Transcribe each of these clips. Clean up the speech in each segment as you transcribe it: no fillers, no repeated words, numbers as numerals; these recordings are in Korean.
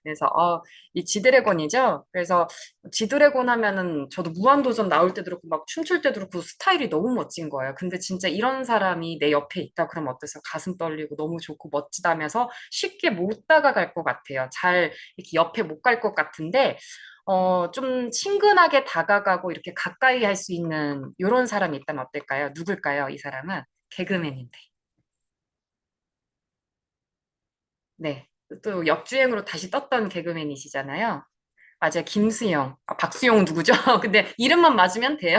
그래서 이 지드래곤이죠. 그래서 지드래곤 하면은 저도 무한도전 나올 때도 그렇고 막 춤출 때도 그렇고 스타일이 너무 멋진 거예요. 근데 진짜 이런 사람이 내 옆에 있다 그러면 어땠어요? 가슴 떨리고 너무 좋고 멋지다면서 쉽게 못 다가갈 것 같아요. 잘 이렇게 옆에 못 갈 것 같은데 좀 친근하게 다가가고 이렇게 가까이 할 수 있는 이런 사람이 있다면 어떨까요? 누굴까요? 이 사람은 개그맨인데. 네. 또 역주행으로 다시 떴던 개그맨이시잖아요. 맞아요. 김수영. 박수영 누구죠? 근데 이름만 맞으면 돼요.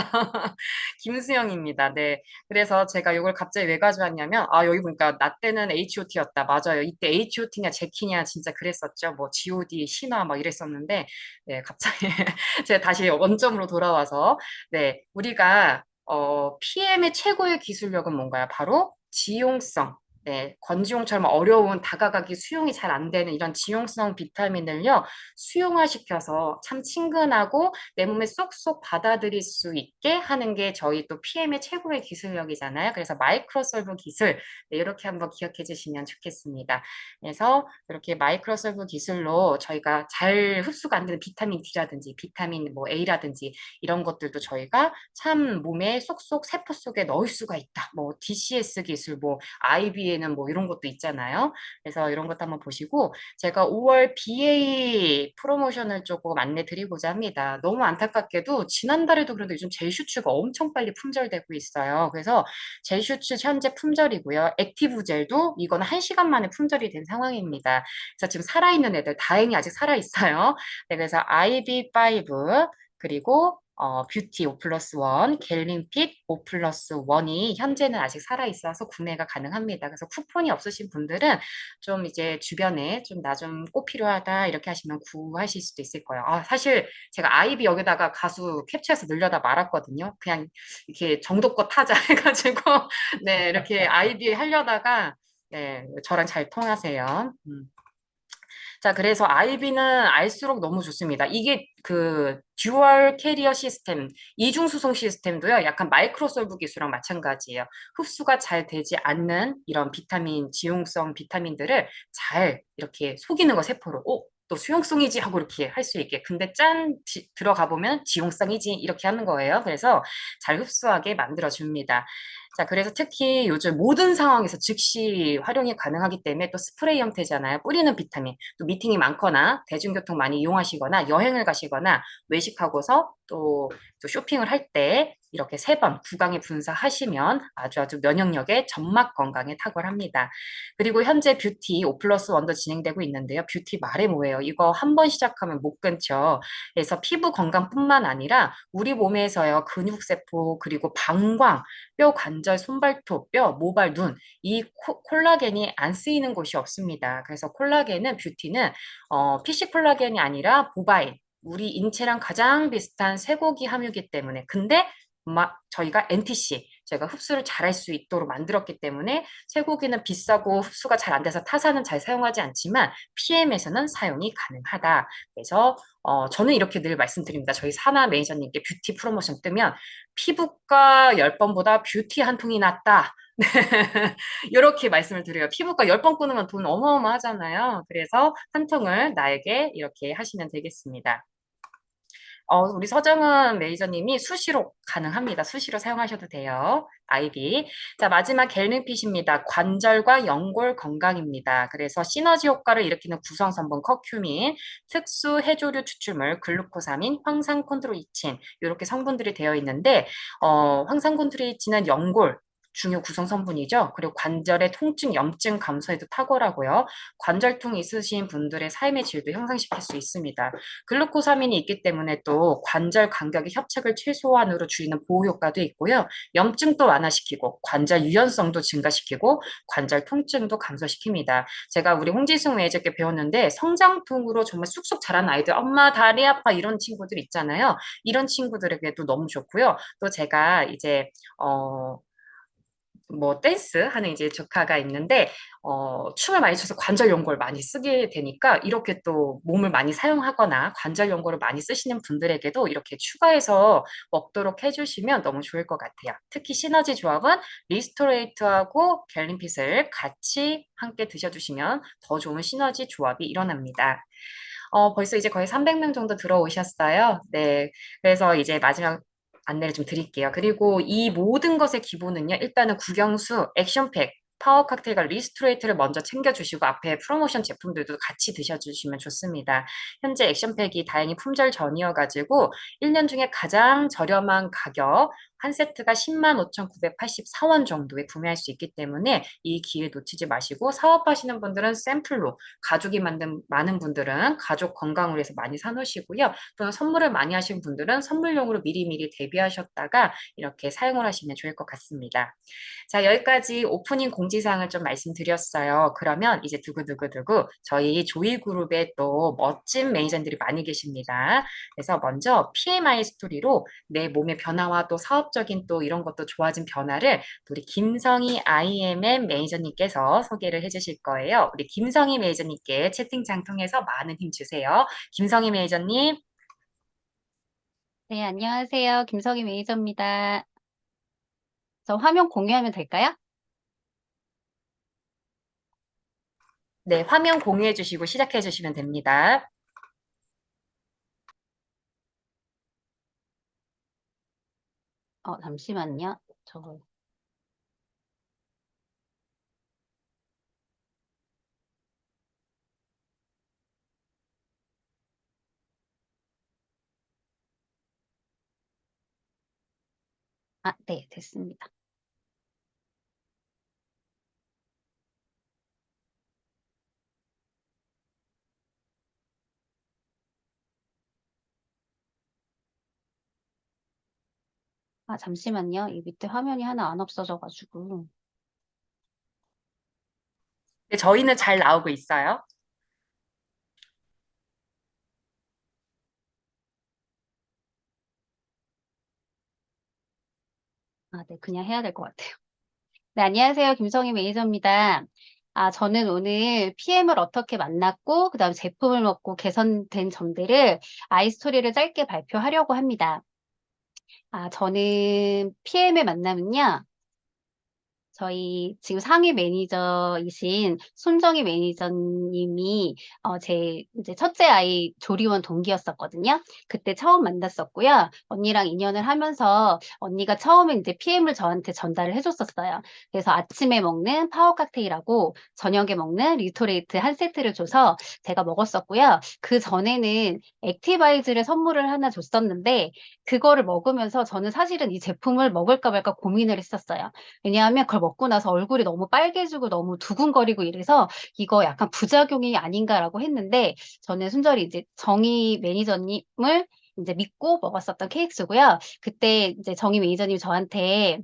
김수영입니다. 네. 그래서 제가 이걸 갑자기 왜 가져왔냐면, 여기 보니까 나 때는 H.O.T였다. 맞아요. 이때 H.O.T냐, 제키냐, 진짜 그랬었죠. 뭐, G.O.D, 신화 막 이랬었는데, 네, 갑자기 제가 다시 원점으로 돌아와서, 네, 우리가, PM의 최고의 기술력은 뭔가요? 바로 지용성. 네, 건지용처럼 어려운 다가가기 수용이 잘 안 되는 이런 지용성 비타민을요, 수용화시켜서 참 친근하고 내 몸에 쏙쏙 받아들일 수 있게 하는 게 저희 또 PM의 최고의 기술력이잖아요. 그래서 마이크로솔브 기술, 네, 이렇게 한번 기억해 주시면 좋겠습니다. 그래서 이렇게 마이크로솔브 기술로 저희가 잘 흡수가 안 되는 비타민 D라든지 비타민 뭐 A라든지 이런 것들도 저희가 참 몸에 쏙쏙 세포 속에 넣을 수가 있다. 뭐 DCS 기술, 뭐 IB에는 뭐 이런 것도 있잖아요. 그래서 이런 것도 한번 보시고 제가 5월 BA 프로모션을 조금 안내 드리고자 합니다. 너무 안타깝게도 지난달에도 그런데 요즘 젤슈츠가 엄청 빨리 품절되고 있어요. 그래서 젤슈츠 현재 품절이고요. 액티브 젤도 이건 1시간 만에 품절이 된 상황입니다. 그래서 지금 살아있는 애들 다행히 아직 살아있어요. 네, 그래서 IB5 그리고 뷰티 5 플러스 1, 갤린핏 5 플러스 1이 현재는 아직 살아있어서 구매가 가능합니다. 그래서 쿠폰이 없으신 분들은 좀 이제 주변에 좀 나 좀 꼭 필요하다 이렇게 하시면 구하실 수도 있을 거예요. 사실 제가 아이비 여기다가 가수 캡처해서 늘려다 말았거든요. 그냥 이렇게 정도껏 타자 해가지고 네 이렇게 아이비 하려다가 네 저랑 잘 통하세요. 자, 그래서 아이비는 알수록 너무 좋습니다. 이게 그 듀얼 캐리어 시스템, 이중 수송 시스템도요, 약간 마이크로솔브 기술랑 마찬가지예요. 흡수가 잘 되지 않는 이런 비타민, 지용성 비타민들을 잘 이렇게 속이는 거 세포로. 또 수용성이지 하고 이렇게 할 수 있게. 근데 들어가 보면 지용성이지 이렇게 하는 거예요. 그래서 잘 흡수하게 만들어 줍니다. 자, 그래서 특히 요즘 모든 상황에서 즉시 활용이 가능하기 때문에 또 스프레이 형태잖아요. 뿌리는 비타민. 또 미팅이 많거나 대중교통 많이 이용하시거나 여행을 가시거나 외식하고서 또 쇼핑을 할 때 이렇게 3번 구강에 분사하시면 아주 면역력에 점막 건강에 탁월합니다. 그리고 현재 뷰티 5 플러스 1도 진행되고 있는데요. 뷰티 말해 뭐예요? 이거 한 번 시작하면 못 끊죠. 그래서 피부 건강뿐만 아니라 우리 몸에서요 근육세포 그리고 방광 뼈, 관절, 손발톱, 뼈, 모발, 눈, 이 콜라겐이 안 쓰이는 곳이 없습니다. 그래서 콜라겐은 뷰티는 PC 콜라겐이 아니라 보바인, 우리 인체랑 가장 비슷한 쇠고기 함유기 때문에 근데 저희가 NTC, 저희가 흡수를 잘할 수 있도록 만들었기 때문에 쇠고기는 비싸고 흡수가 잘 안 돼서 타사는 잘 사용하지 않지만 PM에서는 사용이 가능하다. 그래서 저는 이렇게 늘 말씀드립니다. 저희 사나 매니저님께 뷰티 프로모션 뜨면 피부과 10번보다 뷰티 한 통이 낫다. 이렇게 말씀을 드려요. 피부과 10번 끊으면 돈 어마어마하잖아요. 그래서 한 통을 나에게 이렇게 하시면 되겠습니다. 우리 서정은 매니저님이 수시로 가능합니다. 수시로 사용하셔도 돼요. 아이비. 자, 마지막 겔링핏입니다. 관절과 연골 건강입니다. 그래서 시너지 효과를 일으키는 구성성분 커큐민, 특수 해조류 추출물, 글루코사민, 황산콘드로이친 이렇게 성분들이 되어 있는데 황산콘드로이친은 연골 중요 구성 성분이죠. 그리고 관절의 통증, 염증 감소에도 탁월하고요. 관절통 있으신 분들의 삶의 질도 향상시킬 수 있습니다. 글루코사민이 있기 때문에 또 관절 간격의 협착을 최소한으로 줄이는 보호 효과도 있고요. 염증도 완화시키고 관절 유연성도 증가시키고 관절 통증도 감소시킵니다. 제가 우리 홍지숙 매니저께 배웠는데 성장통으로 정말 쑥쑥 자란 아이들 엄마 다리 아파 이런 친구들 있잖아요. 이런 친구들에게도 너무 좋고요. 또 제가 이제 뭐 댄스 하는 이제 조카가 있는데 춤을 많이 춰서 관절 연골 많이 쓰게 되니까 이렇게 또 몸을 많이 사용하거나 관절 연골을 많이 쓰시는 분들에게도 이렇게 추가해서 먹도록 해주시면 너무 좋을 것 같아요. 특히 시너지 조합은 리스토레이트하고 갤림핏을 같이 함께 드셔주시면 더 좋은 시너지 조합이 일어납니다. 벌써 이제 거의 300명 정도 들어오셨어요. 네. 그래서 이제 마지막 안내를 좀 드릴게요. 그리고 이 모든 것의 기본은요, 일단은 국영수, 액션팩, 파워 칵테일과 리스토레이트를 먼저 챙겨주시고 앞에 프로모션 제품들도 같이 드셔주시면 좋습니다. 현재 액션팩이 다행히 품절 전이어가지고 1년 중에 가장 저렴한 가격, 한 세트가 10만 5,984원 정도에 구매할 수 있기 때문에 이 기회 놓치지 마시고 사업하시는 분들은 샘플로 가족이 만든 많은 분들은 가족 건강을 위해서 많이 사놓으시고요. 또는 선물을 많이 하신 분들은 선물용으로 미리미리 대비하셨다가 이렇게 사용을 하시면 좋을 것 같습니다. 자, 여기까지 오프닝 공지사항을 좀 말씀드렸어요. 그러면 이제 두구두구두구 저희 조이그룹에 또 멋진 매니저들이 많이 계십니다. 그래서 먼저 PMI 스토리로 내 몸의 변화와 또 사업적인 또 이런 것도 좋아진 변화를 우리 김성희 IMM 매니저님께서 소개를 해주실 거예요. 우리 김성희 매니저님께 채팅창 통해서 많은 힘 주세요. 김성희 매니저님. 네, 안녕하세요. 김성희 매니저입니다. 저 화면 공유하면 될까요? 네, 화면 공유해 주시고 시작해 주시면 됩니다. 잠시만요. 네, 됐습니다. 잠시만요. 이 밑에 화면이 하나 안 없어져가지고. 네, 저희는 잘 나오고 있어요. 네, 그냥 해야 될 것 같아요. 네, 안녕하세요. 김성희 매니저입니다. 저는 오늘 PM을 어떻게 만났고, 그 다음 제품을 먹고 개선된 점들을 아이스토리를 짧게 발표하려고 합니다. 저는 PM의 만남은요, 저희 지금 상위 매니저이신 손정희 매니저님이 제 이제 첫째 아이 조리원 동기였었거든요. 그때 처음 만났었고요. 언니랑 인연을 하면서 언니가 처음에 이제 PM을 저한테 전달을 해줬었어요. 그래서 아침에 먹는 파워 칵테일하고 저녁에 먹는 리토레이트 한 세트를 줘서 제가 먹었었고요. 그 전에는 액티바이즈를 선물을 하나 줬었는데 그거를 먹으면서 저는 사실은 이 제품을 먹을까 말까 고민을 했었어요. 왜냐하면 그걸 먹고 나서 얼굴이 너무 빨개지고 너무 두근거리고 이래서 이거 약간 부작용이 아닌가라고 했는데 저는 순전히 이제 정희 매니저님을 이제 믿고 먹었었던 케이스고요. 그때 이제 정희 매니저님이 저한테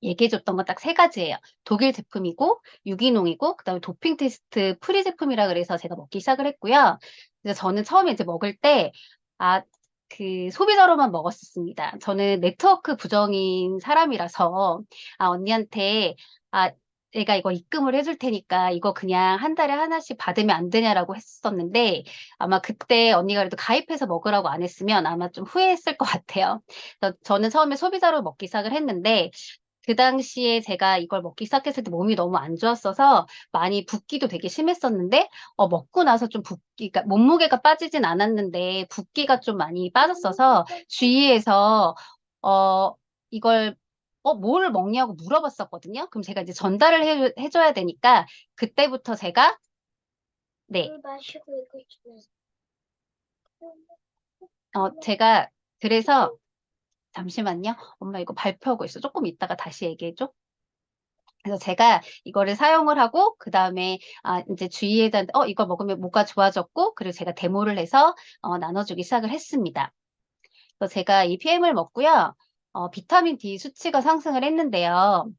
얘기해줬던 건 딱 세 가지예요. 독일 제품이고 유기농이고 그다음에 도핑 테스트 프리 제품이라 그래서 제가 먹기 시작을 했고요. 그래서 저는 처음에 이제 먹을 때 아, 그 소비자로만 먹었었습니다. 저는 네트워크 부정인 사람이라서 언니한테 내가 이거 입금을 해줄 테니까 이거 그냥 한 달에 하나씩 받으면 안 되냐라고 했었는데 아마 그때 언니가 그래도 가입해서 먹으라고 안 했으면 아마 좀 후회했을 것 같아요. 그래서 저는 처음에 소비자로 먹기 시작을 했는데 그 당시에 제가 이걸 먹기 시작했을 때 몸이 너무 안 좋았어서 많이 붓기도 되게 심했었는데 먹고 나서 좀 붓기가 몸무게가 빠지진 않았는데 붓기가 좀 많이 빠졌어서 주위에서 어 이걸 뭘 먹냐고 물어봤었거든요. 그럼 제가 이제 전달을 해줘야 되니까 그때부터 제가 네, 제가 그래서 잠시만요. 엄마 이거 발표하고 있어. 조금 이따가 다시 얘기해줘. 그래서 제가 이거를 사용을 하고 그다음에 이제 주위에다 이거 먹으면 뭐가 좋아졌고 그리고 제가 데모를 해서 나눠주기 시작을 했습니다. 그래서 제가 이 PM을 먹고요. 비타민 D 수치가 상승을 했는데요.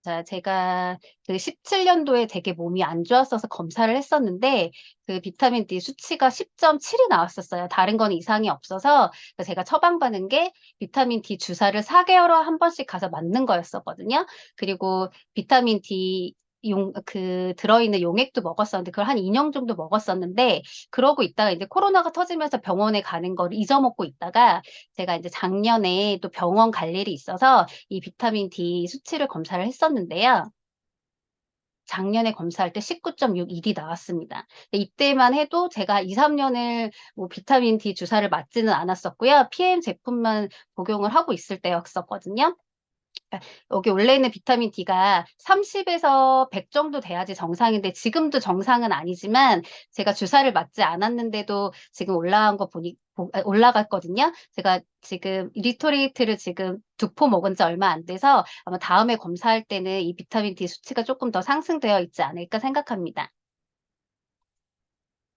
자, 제가 그 17년도에 되게 몸이 안 좋았어서 검사를 했었는데, 그 비타민 D 수치가 10.7이 나왔었어요. 다른 건 이상이 없어서, 그래서 제가 처방받은 게 비타민 D 주사를 4개월에 한 번씩 가서 맞는 거였었거든요. 그리고 비타민 D 들어있는 용액도 먹었었는데, 그걸 한 2년 정도 먹었었는데, 그러고 있다가 이제 코로나가 터지면서 병원에 가는 걸 잊어먹고 있다가, 제가 이제 작년에 또 병원 갈 일이 있어서 이 비타민 D 수치를 검사를 했었는데요. 작년에 검사할 때 19.61이 나왔습니다. 근데 이때만 해도 제가 2, 3년을 뭐 비타민 D 주사를 맞지는 않았었고요. PM 제품만 복용을 하고 있을 때였었거든요. 여기 원래 있는 비타민 D가 30에서 100 정도 돼야지 정상인데 지금도 정상은 아니지만 제가 주사를 맞지 않았는데도 지금 올라간 거 올라갔거든요. 제가 지금 리토레이트를 지금 2포 먹은 지 얼마 안 돼서 아마 다음에 검사할 때는 이 비타민 D 수치가 조금 더 상승되어 있지 않을까 생각합니다.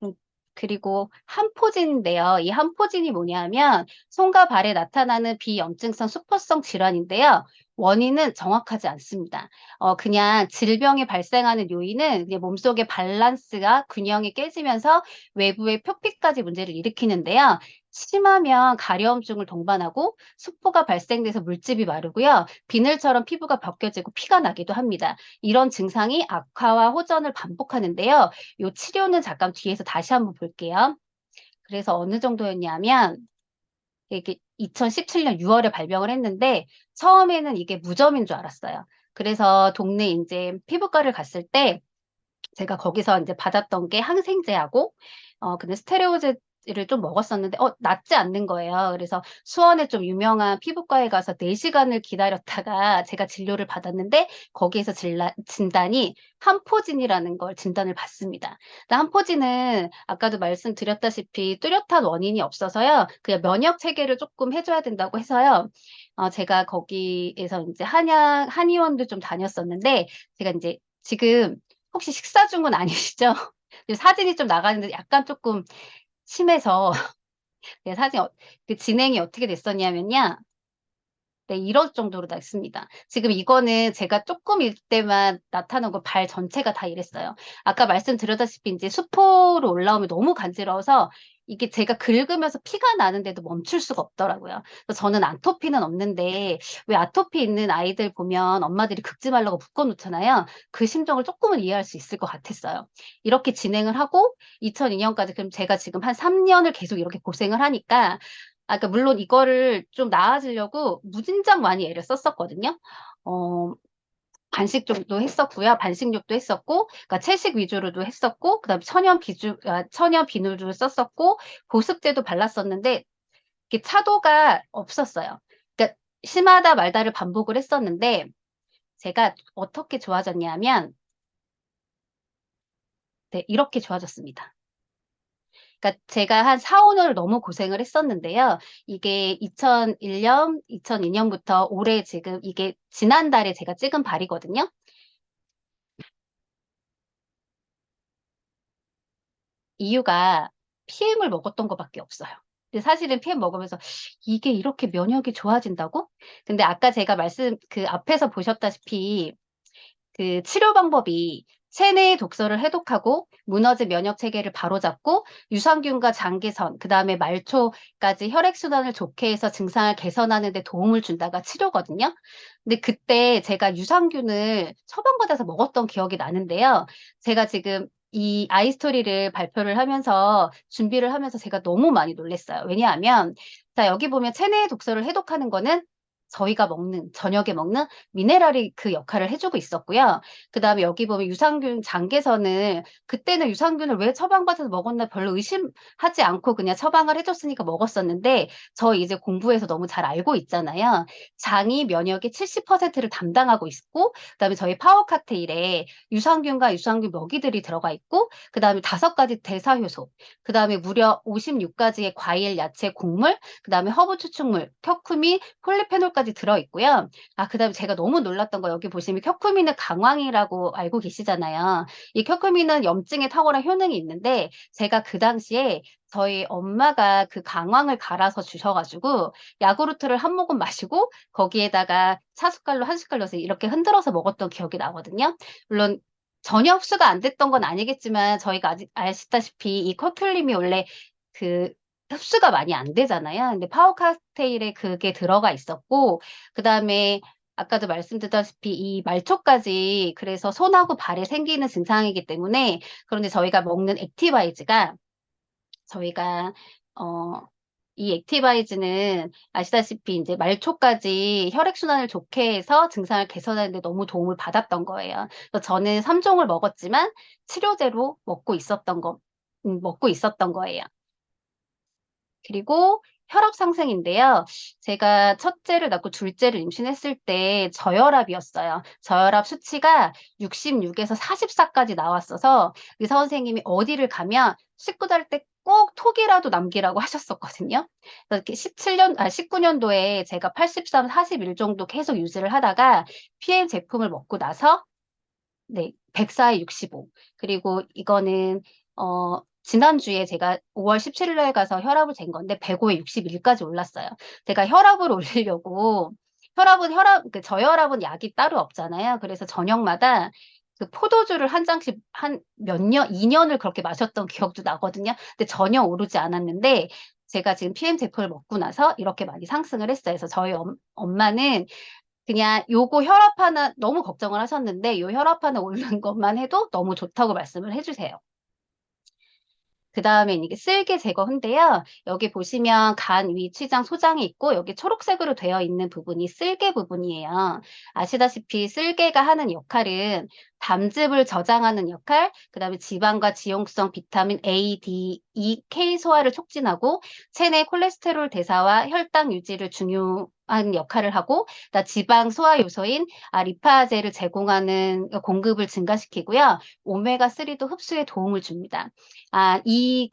음, 그리고 한포진인데요. 이 한포진이 뭐냐면 손과 발에 나타나는 비염증성 수포성 질환인데요. 원인은 정확하지 않습니다. 그냥 질병이 발생하는 요인은 그냥 몸속의 밸런스가 균형이 깨지면서 외부의 표피까지 문제를 일으키는데요. 심하면 가려움증을 동반하고 수포가 발생돼서 물집이 마르고요. 비늘처럼 피부가 벗겨지고 피가 나기도 합니다. 이런 증상이 악화와 호전을 반복하는데요. 요 치료는 잠깐 뒤에서 다시 한번 볼게요. 그래서 어느 정도였냐면 이게 2017년 6월에 발병을 했는데 처음에는 이게 무좀인 줄 알았어요. 그래서 동네 인제 피부과를 갔을 때 제가 거기서 인제 받았던 게 항생제하고 근데 스테로이드를 좀 먹었었는데 낫지 않는 거예요. 그래서 수원에 좀 유명한 피부과에 가서 4 시간을 기다렸다가 제가 진료를 받았는데 거기에서 진단이 한포진이라는 걸 진단을 받습니다. 근데 한포진은 아까도 말씀드렸다시피 뚜렷한 원인이 없어서요. 그냥 면역 체계를 쪼끔 해 줘야 된다고 해서요. 제가 거기에서 인제 한의원도 좀 다녔었는데 제가 인제 지금 혹시 식사 중은 아니시죠? 사진이 좀 나가는데 약간 쪼끔 심해서 네 사진 그 진행이 어떻게 됐었냐면요. 네 이럴 정도로 났습니다. 지금 이거는 제가 쪼끔일 때만 나타난 거 발 전체가 다 이랬어요. 아까 말씀드렸다시피 인제 수포로 올라오면 너무 간지러워서 이게 제가 긁으면서 피가 나는데도 멈출 수가 없더라고요. 그래서 저는 아토피는 없는데 왜 아토피 있는 아이들 보면 엄마들이 긁지 말라고 묶어 놓잖아요. 그 심정을 쪼끔은 이해할 수 있을 것 같았어요. 이렇게 진행을 하고 2002 년까지 그럼 제가 지금 한 3 년을 계속 이렇게 고생을 하니까 그러니까 물론 이거를 좀 나아지려고 무진장 많이 애를 썼었거든요. 어 반식족도 했었고요. 반식욕도 했었고 그러니까 채식 위주로도 했었고 그다음에 천연 비누도 썼었고 보습제도 발랐었는데 이게 차도가 없었어요. 그러니까 심하다 말다를 반복을 했었는데 제가 어떻게 좋아졌냐면 네 이렇게 좋아졌습니다. 그러니까 제가 한 4-5 년을 너무 고생을 했었는데요. 이게 2001 년, 2002 년부터 올해 지금 이게 지난달에 제가 찍은 발이거든요. 이유가 PM을 먹었던 것 밖에 없어요. 근데 사실은 PM 먹으면서 '이게 이렇게 면역이 좋아진다고?' 근데 아까 제가 그 앞에서 보셨다시피 그 치료 방법이 체내의 독소를 해독하고 무너진 면역 체계를 바로잡고 유산균과 장기선 그다음에 말초까지 혈액순환을 좋게 해서 증상을 개선하는 데 도움을 준다가 치료거든요. 근데 그때 제가 유산균을 처방받아서 먹었던 기억이 나는데요. 제가 지금 이 아이스토리를 발표를 하면서 준비를 하면서 제가 너무 많이 놀랐어요. 왜냐하면 자 여기 보면 체내의 독소를 해독하는 거는 저희가 먹는 저녁에 먹는 미네랄이 그 역할을 해 주고 있었고요. 그다음에 여기 보면 유산균 장개선을 그때는 유산균을 왜 처방받아서 먹었나 별로 의심하지 않고 그냥 처방을 해 줬으니까 먹었었는데 저희 이제 공부해서 너무 잘 알고 있잖아요. 장이 면역의 70%를 담당하고 있고 그다음에 저희 파워 칵테일에 유산균과 유산균 먹이들이 들어가 있고 그다음에 5 가지 대사 효소 그다음에 무려 56 가지의 과일, 야채, 곡물 그다음에 허브 추출물, 커큐민, 폴리페놀까지 들어 있고요. 그다음에 제가 너무 놀랐던 거 여기 보시면 커큐민은 강황이라고 알고 계시잖아요. 이 커큐민은 염증에 탁월한 효능이 있는데 제가 그 당시에 저희 엄마가 그 강황을 갈아서 주셔가지고 야구르트를 한 모금 마시고 거기에다가 차숟갈로 한 숟갈 넣어서 이렇게 흔들어서 먹었던 기억이 나거든요. 물론 전혀 흡수가 안 됐던 건 아니겠지만 저희가 아직 아시다시피 이 커큘림이 원래 그 흡수가 많이 안 되잖아요. 근데 파워 칵테일에 그게 들어가 있었고 그다음에 아까도 말씀드렸다시피 이 말초까지 그래서 손하고 발에 생기는 증상이기 때문에 그런데 저희가 먹는 액티바이즈가 저희가 어 이 액티바이즈는 아시다시피 이제 말초까지 혈액순환을 좋게 해서 증상을 개선하는 데 너무 도움을 받았던 거예요. 그래서 저는 3 종을 먹었지만 치료제로 먹고 있었던 거예요. 그리고 혈압 상승인데요. 제가 첫째를 낳고 둘째를 임신했을 때 저혈압이었어요. 저혈압 수치가 66에서 44까지 나왔어서 의사 선생님이 어디를 가면 씻고 잘 때 꼭 톡이라도 남기라고 하셨었거든요. 그래서 이렇게 19년도에 제가 83, 41 정도 계속 유지를 하다가 PM 제품을 먹고 나서 네. 104에 65. 그리고 이거는 지난주에 제가 5월 17일 날 가서 혈압을 잰 건데 105에 61 까지 올랐어요. 제가 혈압을 올리려고 그 저혈압은 약이 따로 없잖아요. 그래서 저녁마다 그 포도주를 한 잔씩 한 몇 년 2 년을 그렇게 마셨던 기억도 나거든요. 근데 전혀 오르지 않았는데 제가 지금 PM 제품을 먹고 나서 이렇게 많이 상승을 했어요. 그래서 저희 엄마는 그냥 요거 혈압 하나 너무 걱정을 하셨는데 요 혈압 하나 오르는 것만 해도 너무 좋다고 말씀을 해 주세요. 그다음에 이게 쓸개 제거인데요. 여기 보시면 간, 위, 췌장, 소장이 있고 여기 초록색으로 되어 있는 부분이 쓸개 부분이에요. 아시다시피 쓸개가 하는 역할은 담즙을 저장하는 역할, 그다음에 지방과 지용성 비타민 A, D, E, K 소화를 촉진하고 체내 콜레스테롤 대사와 혈당 유지를 중요한 역할을 하고 지방 소화 요소인 리파제를 제공하는 공급을 증가시키고요. 오메가3도 흡수에 도움을 줍니다. 이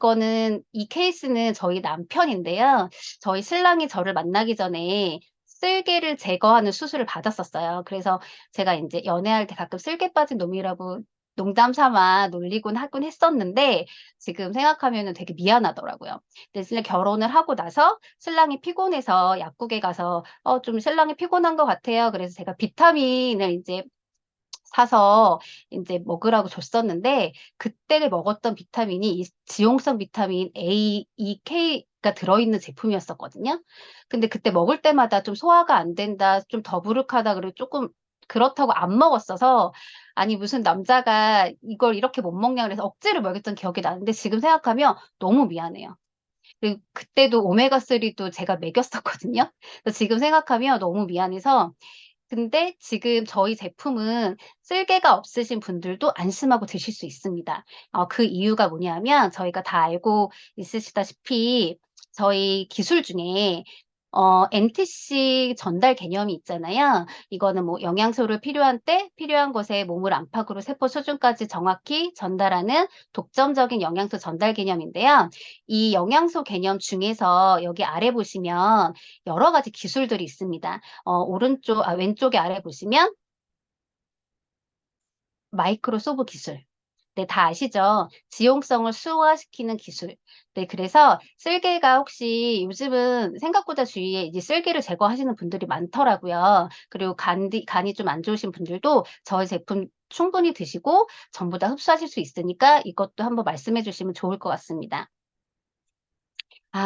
케이스는 저희 남편인데요. 저희 신랑이 저를 만나기 전에 쓸개를 제거하는 수술을 받았었어요. 그래서 제가 인제 연애할 때 가끔 쓸개 빠진 놈이라고 농담 삼아 놀리곤 하곤 했었는데 지금 생각하면은 되게 미안하더라고요. 근데 진짜 결혼을 하고 나서 신랑이 피곤해서 약국에 가서 좀 신랑이 피곤한 것 같아요." 그래서 제가 비타민을 인제 사서 인제 먹으라고 줬었는데 그때 먹었던 비타민이 이 지용성 비타민 A, E, K가 들어있는 제품이었었거든요. 근데 그때 먹을 때마다 좀 "소화가 안 된다. 좀 더부룩하다." 그리고 쪼끔 그렇다고 안 먹었어서 아니 무슨 남자가 이걸 이렇게 못 먹냐 그래서 억지로 먹였던 기억이 나는데 지금 생각하면 너무 미안해요. 그리고 그때도 오메가3도 제가 먹였었거든요. 그래서 지금 생각하면 너무 미안해서 근데 지금 저희 제품은 쓸개가 없으신 분들도 안심하고 드실 수 있습니다. 그 이유가 뭐냐면 저희가 다 알고 있으시다시피 저희 기술 중에 NTC 전달 개념이 있잖아요. 이거는 뭐 영양소를 필요한 때 필요한 곳에 몸을 안팎으로 세포 수준까지 정확히 전달하는 독점적인 영양소 전달 개념인데요. 이 영양소 개념 중에서 여기 아래 보시면 여러 가지 기술들이 있습니다. 왼쪽에 아래 보시면 마이크로소브 기술. 네, 다 아시죠? 지용성을 수화시키는 기술. 네, 그래서 쓸개가 혹시 요즘은 생각보다 주위에 이제 쓸개를 제거하시는 분들이 많더라고요. 그리고 간이 좀 안 좋으신 분들도 저희 제품 충분히 드시고 전부 다 흡수하실 수 있으니까 이것도 한번 말씀해 주시면 좋을 것 같습니다.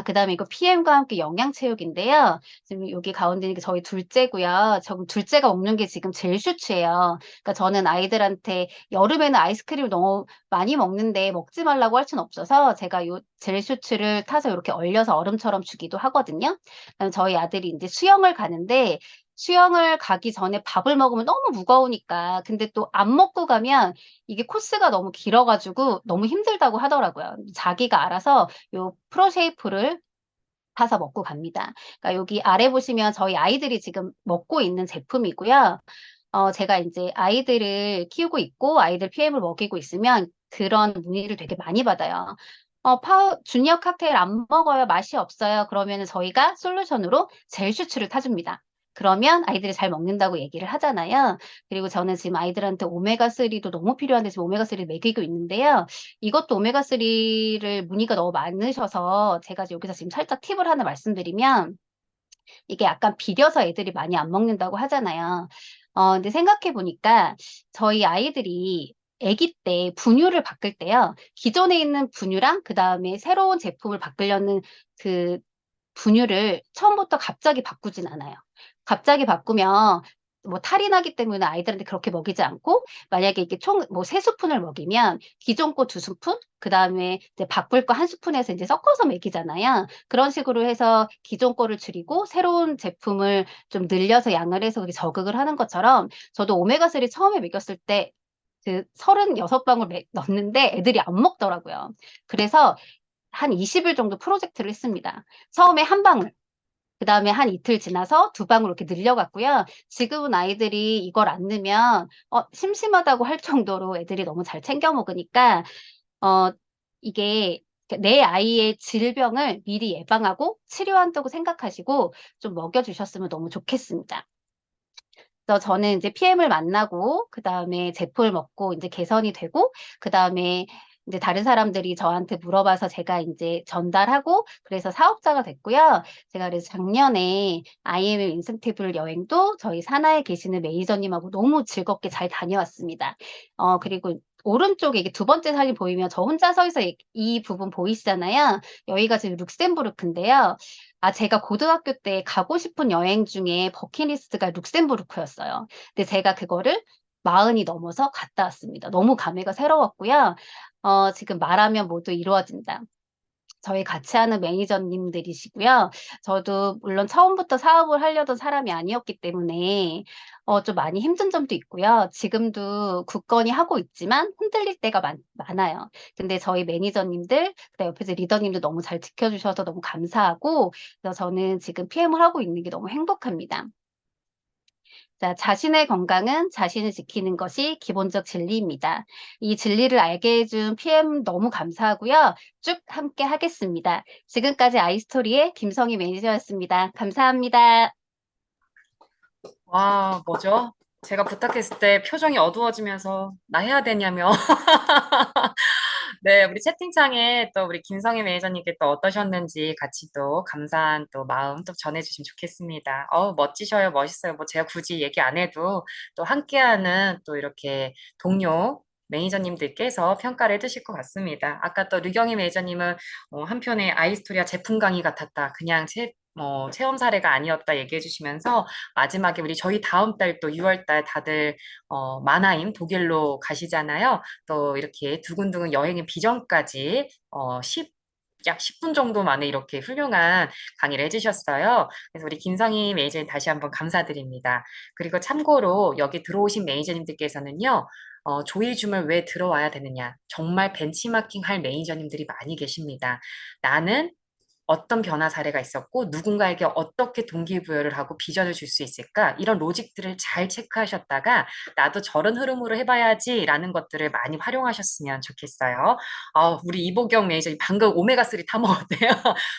그다음에 이거 PM과 함께 영양체육인데요. 지금 여기 가운데는 게 저희 둘째고요. 둘째가 먹는 게 지금 젤 슈츠예요. 그러니까 저는 아이들한테 여름에는 아이스크림을 너무 많이 먹는데 먹지 말라고 할 수는 없어서 제가 요 젤 슈츠를 타서 요렇게 얼려서 얼음처럼 주기도 하거든요. 그다음에 저희 아들이 인제 수영을 가는데 수영을 가기 전에 밥을 먹으면 너무 무거우니까 근데 또 안 먹고 가면 이게 코스가 너무 길어 가지고 너무 힘들다고 하더라고요. 자기가 알아서 요 프로쉐이프를 사서 먹고 갑니다. 그러니까 여기 아래 보시면 저희 아이들이 지금 먹고 있는 제품이고요. 제가 인제 아이들을 키우고 있고 아이들 PM을 먹이고 있으면 그런 문의를 되게 많이 받아요. 파우 "주니어 칵테일 안 먹어요. 맛이 없어요." 그러면은 저희가 솔루션으로 젤 슈츠를 타 줍니다. 그러면 아이들이 잘 먹는다고 얘기를 하잖아요. 그리고 저는 지금 아이들한테 오메가3도 너무 필요한데 지금 오메가3 먹이고 있는데요. 이것도 오메가3를 문의가 너무 많으셔서 제가 여기서 지금 살짝 팁을 하나 말씀드리면 이게 약간 비려서 애들이 많이 안 먹는다고 하잖아요. 근데 생각해 보니까 저희 아이들이 아기 때 분유를 바꿀 때요. 기존에 있는 분유랑 그다음에 새로운 제품을 바꾸려는 그 분유를 처음부터 갑자기 바꾸진 않아요. 갑자기 바꾸면 뭐 탈이 나기 때문에 아이들한테 그렇게 먹이지 않고 만약에 이게 총 뭐 3스푼을 먹이면 기존 거 2스푼 그다음에 이제 바꿀 거 1스푼해서 인제 섞어서 먹이잖아요. 그런 식으로 해서 기존 거를 줄이고 새로운 제품을 좀 늘려서 양을 해서 그렇게 저극을 하는 것처럼 저도 오메가3 처음에 먹였을 때 그 36방울 넣었는데 애들이 안 먹더라고요. 그래서 한 20일 정도 프로젝트를 했습니다. 처음에 1방울, 그다음에 한 이틀 지나서 2방울 이렇게 늘려 갔고요. 지금은 아이들이 이걸 안 넣으면 심심하다고 할 정도로 애들이 너무 잘 챙겨 먹으니까 어 이게 내 아이의 질병을 미리 예방하고 치료한다고 생각하시고 좀 먹여 주셨으면 너무 좋겠습니다. 그래서 저는 인제 PM을 만나고 그다음에 제품을 먹고 인제 개선이 되고 그다음에 인제 다른 사람들이 저한테 물어봐서 제가 인제 전달하고 그래서 사업자가 됐고요. 제가 그래서 작년에 IMF 인센티브 여행도 저희 산하에 계시는 매니저님하고 너무 즐겁게 잘 다녀왔습니다. 그리고 오른쪽에 이게 두 번째 사진 보이면 저 혼자 서 있어 이 부분 보이시잖아요. 여기가 지금 룩셈부르크인데요. 제가 고등학교 때 가고 싶은 여행 중에 버킷리스트가 룩셈부르크였어요. 근데 제가 그거를 40이 넘어서 갔다 왔습니다. 너무 감회가 새로웠고요. 지금 말하면 모두 이루어진다. 저희 같이 하는 매니저님들이시고요. 저도 물론 처음부터 사업을 하려던 사람이 아니었기 때문에 좀 많이 힘든 점도 있고요. 지금도 굳건히 하고 있지만 흔들릴 때가 많아요. 근데 저희 매니저님들 그다음에 옆에서 리더님도 너무 잘 지켜 주셔서 너무 감사하고 그래서 저는 지금 PM을 하고 있는 게 너무 행복합니다. 자, 자신의 건강은 자신을 지키는 것이 기본적 진리입니다. 이 진리를 알게 해준 PM 너무 감사하고요. 쭉 함께 하겠습니다. 지금까지 아이스토리의 김성희 매니저였습니다. 감사합니다. 와, 뭐죠? 제가 부탁했을 때 표정이 어두워지면서 나 해야 되냐며. 네, 우리 채팅창에 또 우리 김성희 매니저님께 또 어떠셨는지 같이 또 감사한 또 마음 또 전해주시면 좋겠습니다. 멋지셔요, 멋있어요. 뭐 제가 굳이 얘기 안 해도 또 함께하는 또 이렇게 동료 매니저님들께서 평가를 해주실 것 같습니다. 아까 또 류경희 매니저님은 한편의 아이스토리아 제품 강의 같았다. 그냥 체험 사례가 아니었다 얘기해 주시면서 마지막에 우리 저희 다음 달 또 6월 달 다들 마나임 독일로 가시잖아요. 또 이렇게 두근두근 여행의 비전까지 약 10분 정도 만에 이렇게 훌륭한 강의를 해주셨어요. 그래서 우리 김성희 매니저님 다시 한번 감사드립니다. 그리고 참고로 여기 들어오신 매니저님들께서는요, 조이줌을 왜 들어와야 되느냐. 정말 벤치마킹 할 매니저님들이 많이 계십니다. 나는 어떤 변화 사례가 있었고 누군가에게 어떻게 동기부여를 하고 비전을 줄 수 있을까? 이런 로직들을 잘 체크하셨다가 나도 저런 흐름으로 해봐야지라는 것들을 많이 활용하셨으면 좋겠어요. 우리 이보경 매니저님 방금 오메가3 타 먹었대요.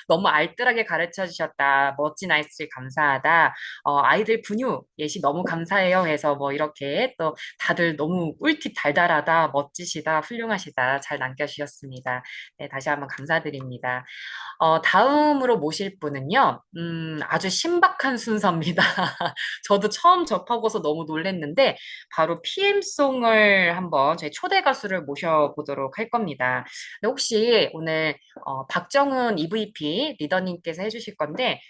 너무 알뜰하게 가르쳐 주셨다. 멋진 아이스를 감사하다. 아이들 분유 예시 너무 감사해요 해서 뭐 이렇게 또 다들 너무 꿀팁 달달하다, 멋지시다, 훌륭하시다 잘 남겨주셨습니다. 네, 다시 한번 감사드립니다. 다음으로 모실 분은요, 아주 신박한 순서입니다. 저도 처음 접하고서 너무 놀랐는데, 바로 PM송을 한번 저희 초대 가수를 모셔보도록 할 겁니다. 근데 혹시 오늘 박정훈 EVP 리더님께서 해주실 건데,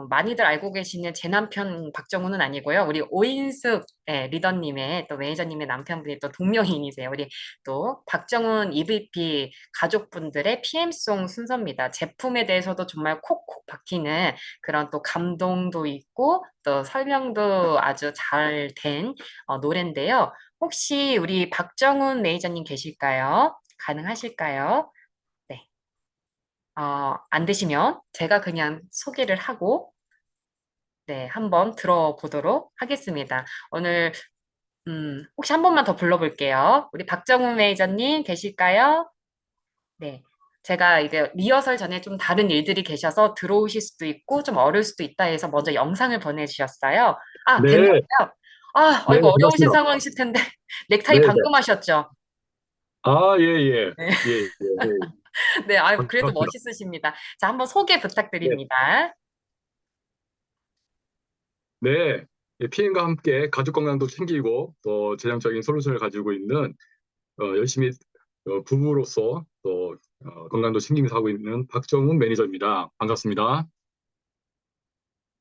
많이들 알고 계시는 제 남편 박정훈은 아니고요. 우리 오인숙 리더님의 또 매니저님의 남편분이 또 동명이인이세요. 우리 또 박정훈 EVP 가족분들의 PM송 순서입니다. 제품에 대해서도 정말 콕콕 박히는 그런 또 감동도 있고 또 설명도 아주 잘 된 노래인데요. 혹시 우리 박정훈 매니저님 계실까요? 가능하실까요? 네. 안 되시면 제가 그냥 소개를 하고 네, 한번 들어보도록 하겠습니다. 오늘 혹시 한 번만 더 불러볼게요. 우리 박정훈 매니저님 계실까요? 네. 제가 이게 리허설 전에 좀 다른 일들이 계셔서 들어오실 수도 있고 좀 어려울 수도 있다 해서 먼저 영상을 보내주셨어요. 아, 네, 된다고요? 아, 네, 이거 어려우신 반갑습니다. 상황이실 텐데 넥타이 네, 네. 방금 하셨죠? 아, 예, 예. 네, 예, 예, 예. 네, 아유, 그래도 반갑습니다. 멋있으십니다. 자, 한번 소개 네, 부탁드립니다. 네. 예, 피임과 함께 가족 건강도 챙기고 또 재정적인 솔루션을 가지고 있는 열심히 부부로서 또 건강도 챙기면서 하고 있는 박정훈 매니저입니다. 반갑습니다.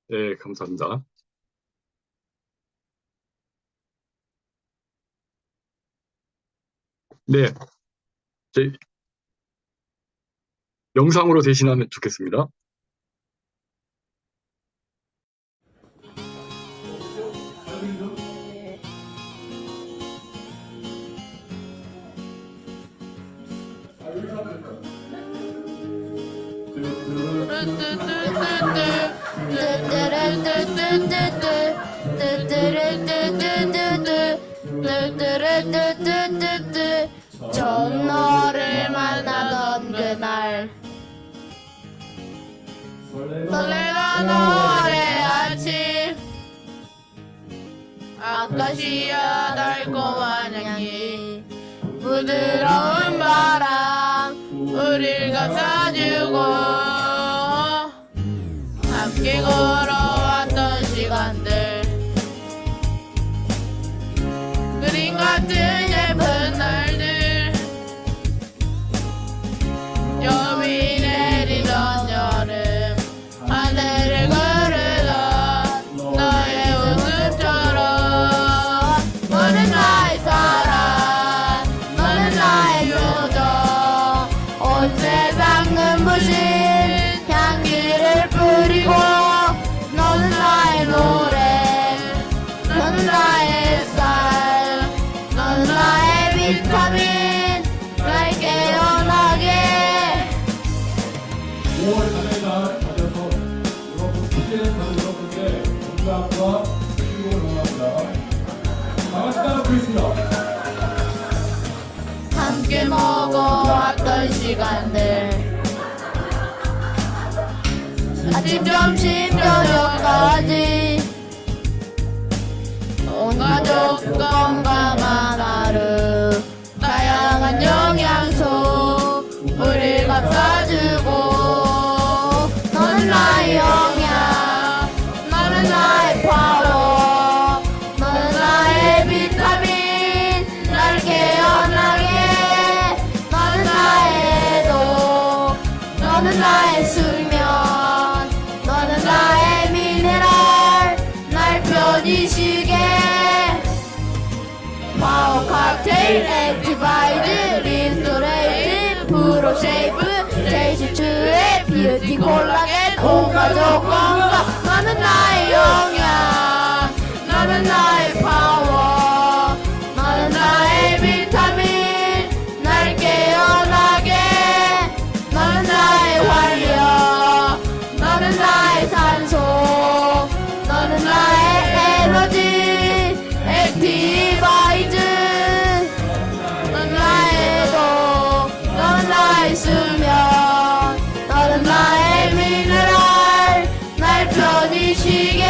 네, 감사합니다. 네, 제 영상으로 대신하면 좋겠습니다. 처음 너를 만나던 그날 설레던 5월의 아침 아카시아 달콤한 향기 부드러운 바람 우릴 감싸주고 함께 걸어왔던 시간들 그림 같은 예쁜 날들 여미 내리던 여름 하늘을 그르던 너의 웃음처럼 너는 나의 사랑 너는 나의 표정 온 세상 눈부신 향기를 뿌리고 너는 나의 노래 너는 나의 햇살 너는 나의 비타민 날 깨어나게 5월 4일 날 맞아서 여러분 피해는 여러분께 건강과 행복을 원합니다. 다같이 따라 부르겠습니다. 함께 먹어왔던 시간들 아침 점심 저녁까지 온 가족 건강한 하루 다양한 영양소 우릴 감싸주고 너는 나의 영양 너는 나의 파워 너는 나의 비타민 날 깨어나게 너는 나의 해독 너는 나의 수면 너는 나의 미네랄 날 편히 쉬게 파워 칵테일 액티바이드 리스토레이트 프로쉐이프 제이시추의 뷰티 콜라겐 온 가족 건강 너는 나의 영양 너는 나의 파워 너는 나의 비타민 날 깨어나게 너는 나의 활력 너는 나의 산소 너는 나의 에너지 액티바이즈 넌 나의 도 넌 나의 수면 너는 나의 미네랄 날 편히 쉬게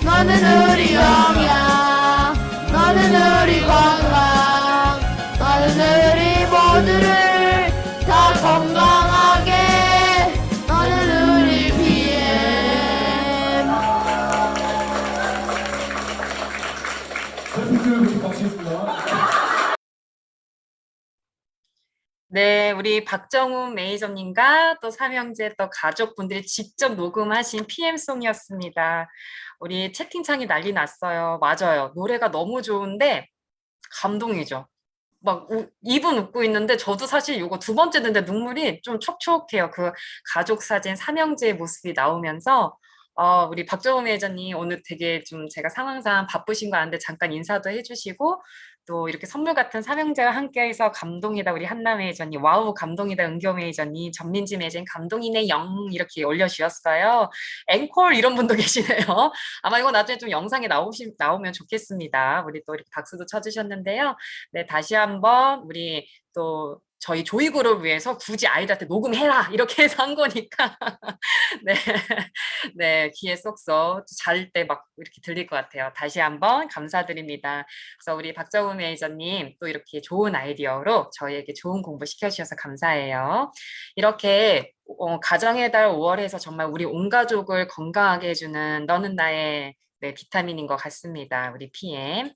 너는 우리 영양 너는 우리 건강 너는 우리 모두를 다 건강하게 너는 우리 PM 대표님 마치겠습니다. 네, 우리 박정훈 매니저님과 또 삼형제 또 가족분들이 직접 녹음하신 PM송이었습니다. 우리 채팅창이 난리 났어요. 맞아요. 노래가 너무 좋은데 감동이죠. 막 입은 웃고 있는데 저도 사실 이거 두 번째 듣는데 눈물이 좀 촉촉해요. 그 가족 사진 삼형제의 모습이 나오면서 우리 박정훈 매니저님 오늘 되게 좀 제가 상황상 바쁘신 거 아는데 잠깐 인사도 해주시고 또 이렇게 선물 같은 삼형제와 함께해서 감동이다 우리 한나 매니저님 와우 감동이다 은교 매니저님 전민지 매니저님 감동이네 영 이렇게 올려주셨어요. 앵콜 이런 분도 계시네요. 아마 이거 나중에 좀 영상에 나오면 좋겠습니다. 우리 또 이렇게 박수도 쳐주셨는데요. 네, 다시 한번 우리 또 저희 조이그룹을 위해서 굳이 아이들한테 녹음해라 이렇게 해서 한 거니까 네, 네 귀에 쏙쏙 잘 때 막 이렇게 들릴 것 같아요. 다시 한번 감사드립니다. 그래서 우리 박정우 매니저님 또 이렇게 좋은 아이디어로 저희에게 좋은 공부 시켜주셔서 감사해요. 이렇게 가정의 달 5월에서 정말 우리 온 가족을 건강하게 해주는 너는 나의 네, 비타민인 것 같습니다. 우리 PM.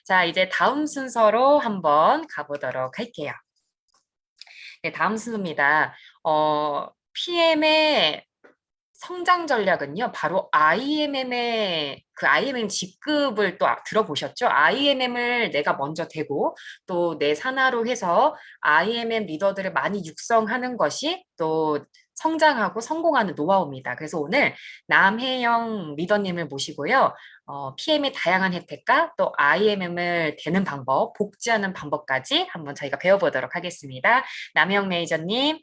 자, 이제 다음 순서로 한번 가보도록 할게요. 네, 다음 순서입니다. PM의 성장 전략은요, 바로 IMM의 그 IMM 직급을 또 들어보셨죠? IMM을 내가 먼저 대고 또 내 산하로 해서 IMM 리더들을 많이 육성하는 것이 또 성장하고 성공하는 노하우입니다. 그래서 오늘 남혜영 리더님을 모시고요. PM의 다양한 혜택과 또 IMM을 대는 방법, 복지하는 방법까지 한번 저희가 배워보도록 하겠습니다. 남혜영 매니저님.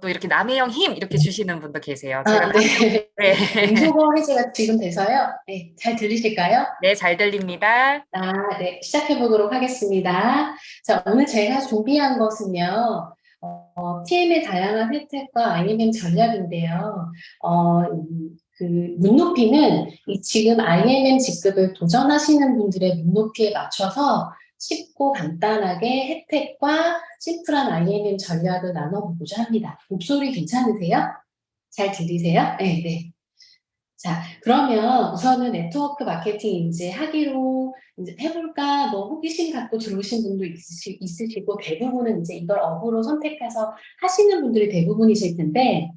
또 이렇게 남혜영 힘 이렇게 주시는 분도 계세요. 제가 네. 네. 음소거 해제가 지금 돼서요. 네, 잘 들리실까요? 네, 잘 들립니다. 네, 시작해 보도록 하겠습니다. 자, 오늘 제가 준비한 것은요, TM의 다양한 혜택과 IMM 전략인데요. 그 눈높이는 지금 IMM 직급을 도전하시는 분들의 눈높이에 맞춰서 쉽고 간단하게 혜택과 심플한 IMM 전략을 나눠보고자 합니다. 목소리 괜찮으세요? 잘 들리세요? 네, 네. 자, 그러면 우선은 네트워크 마케팅 이제 하기로 이제 해볼까 뭐 호기심 갖고 들어오신 분도 있으시고 대부분은 이제 이걸 업으로 선택해서 하시는 분들이 대부분이실 텐데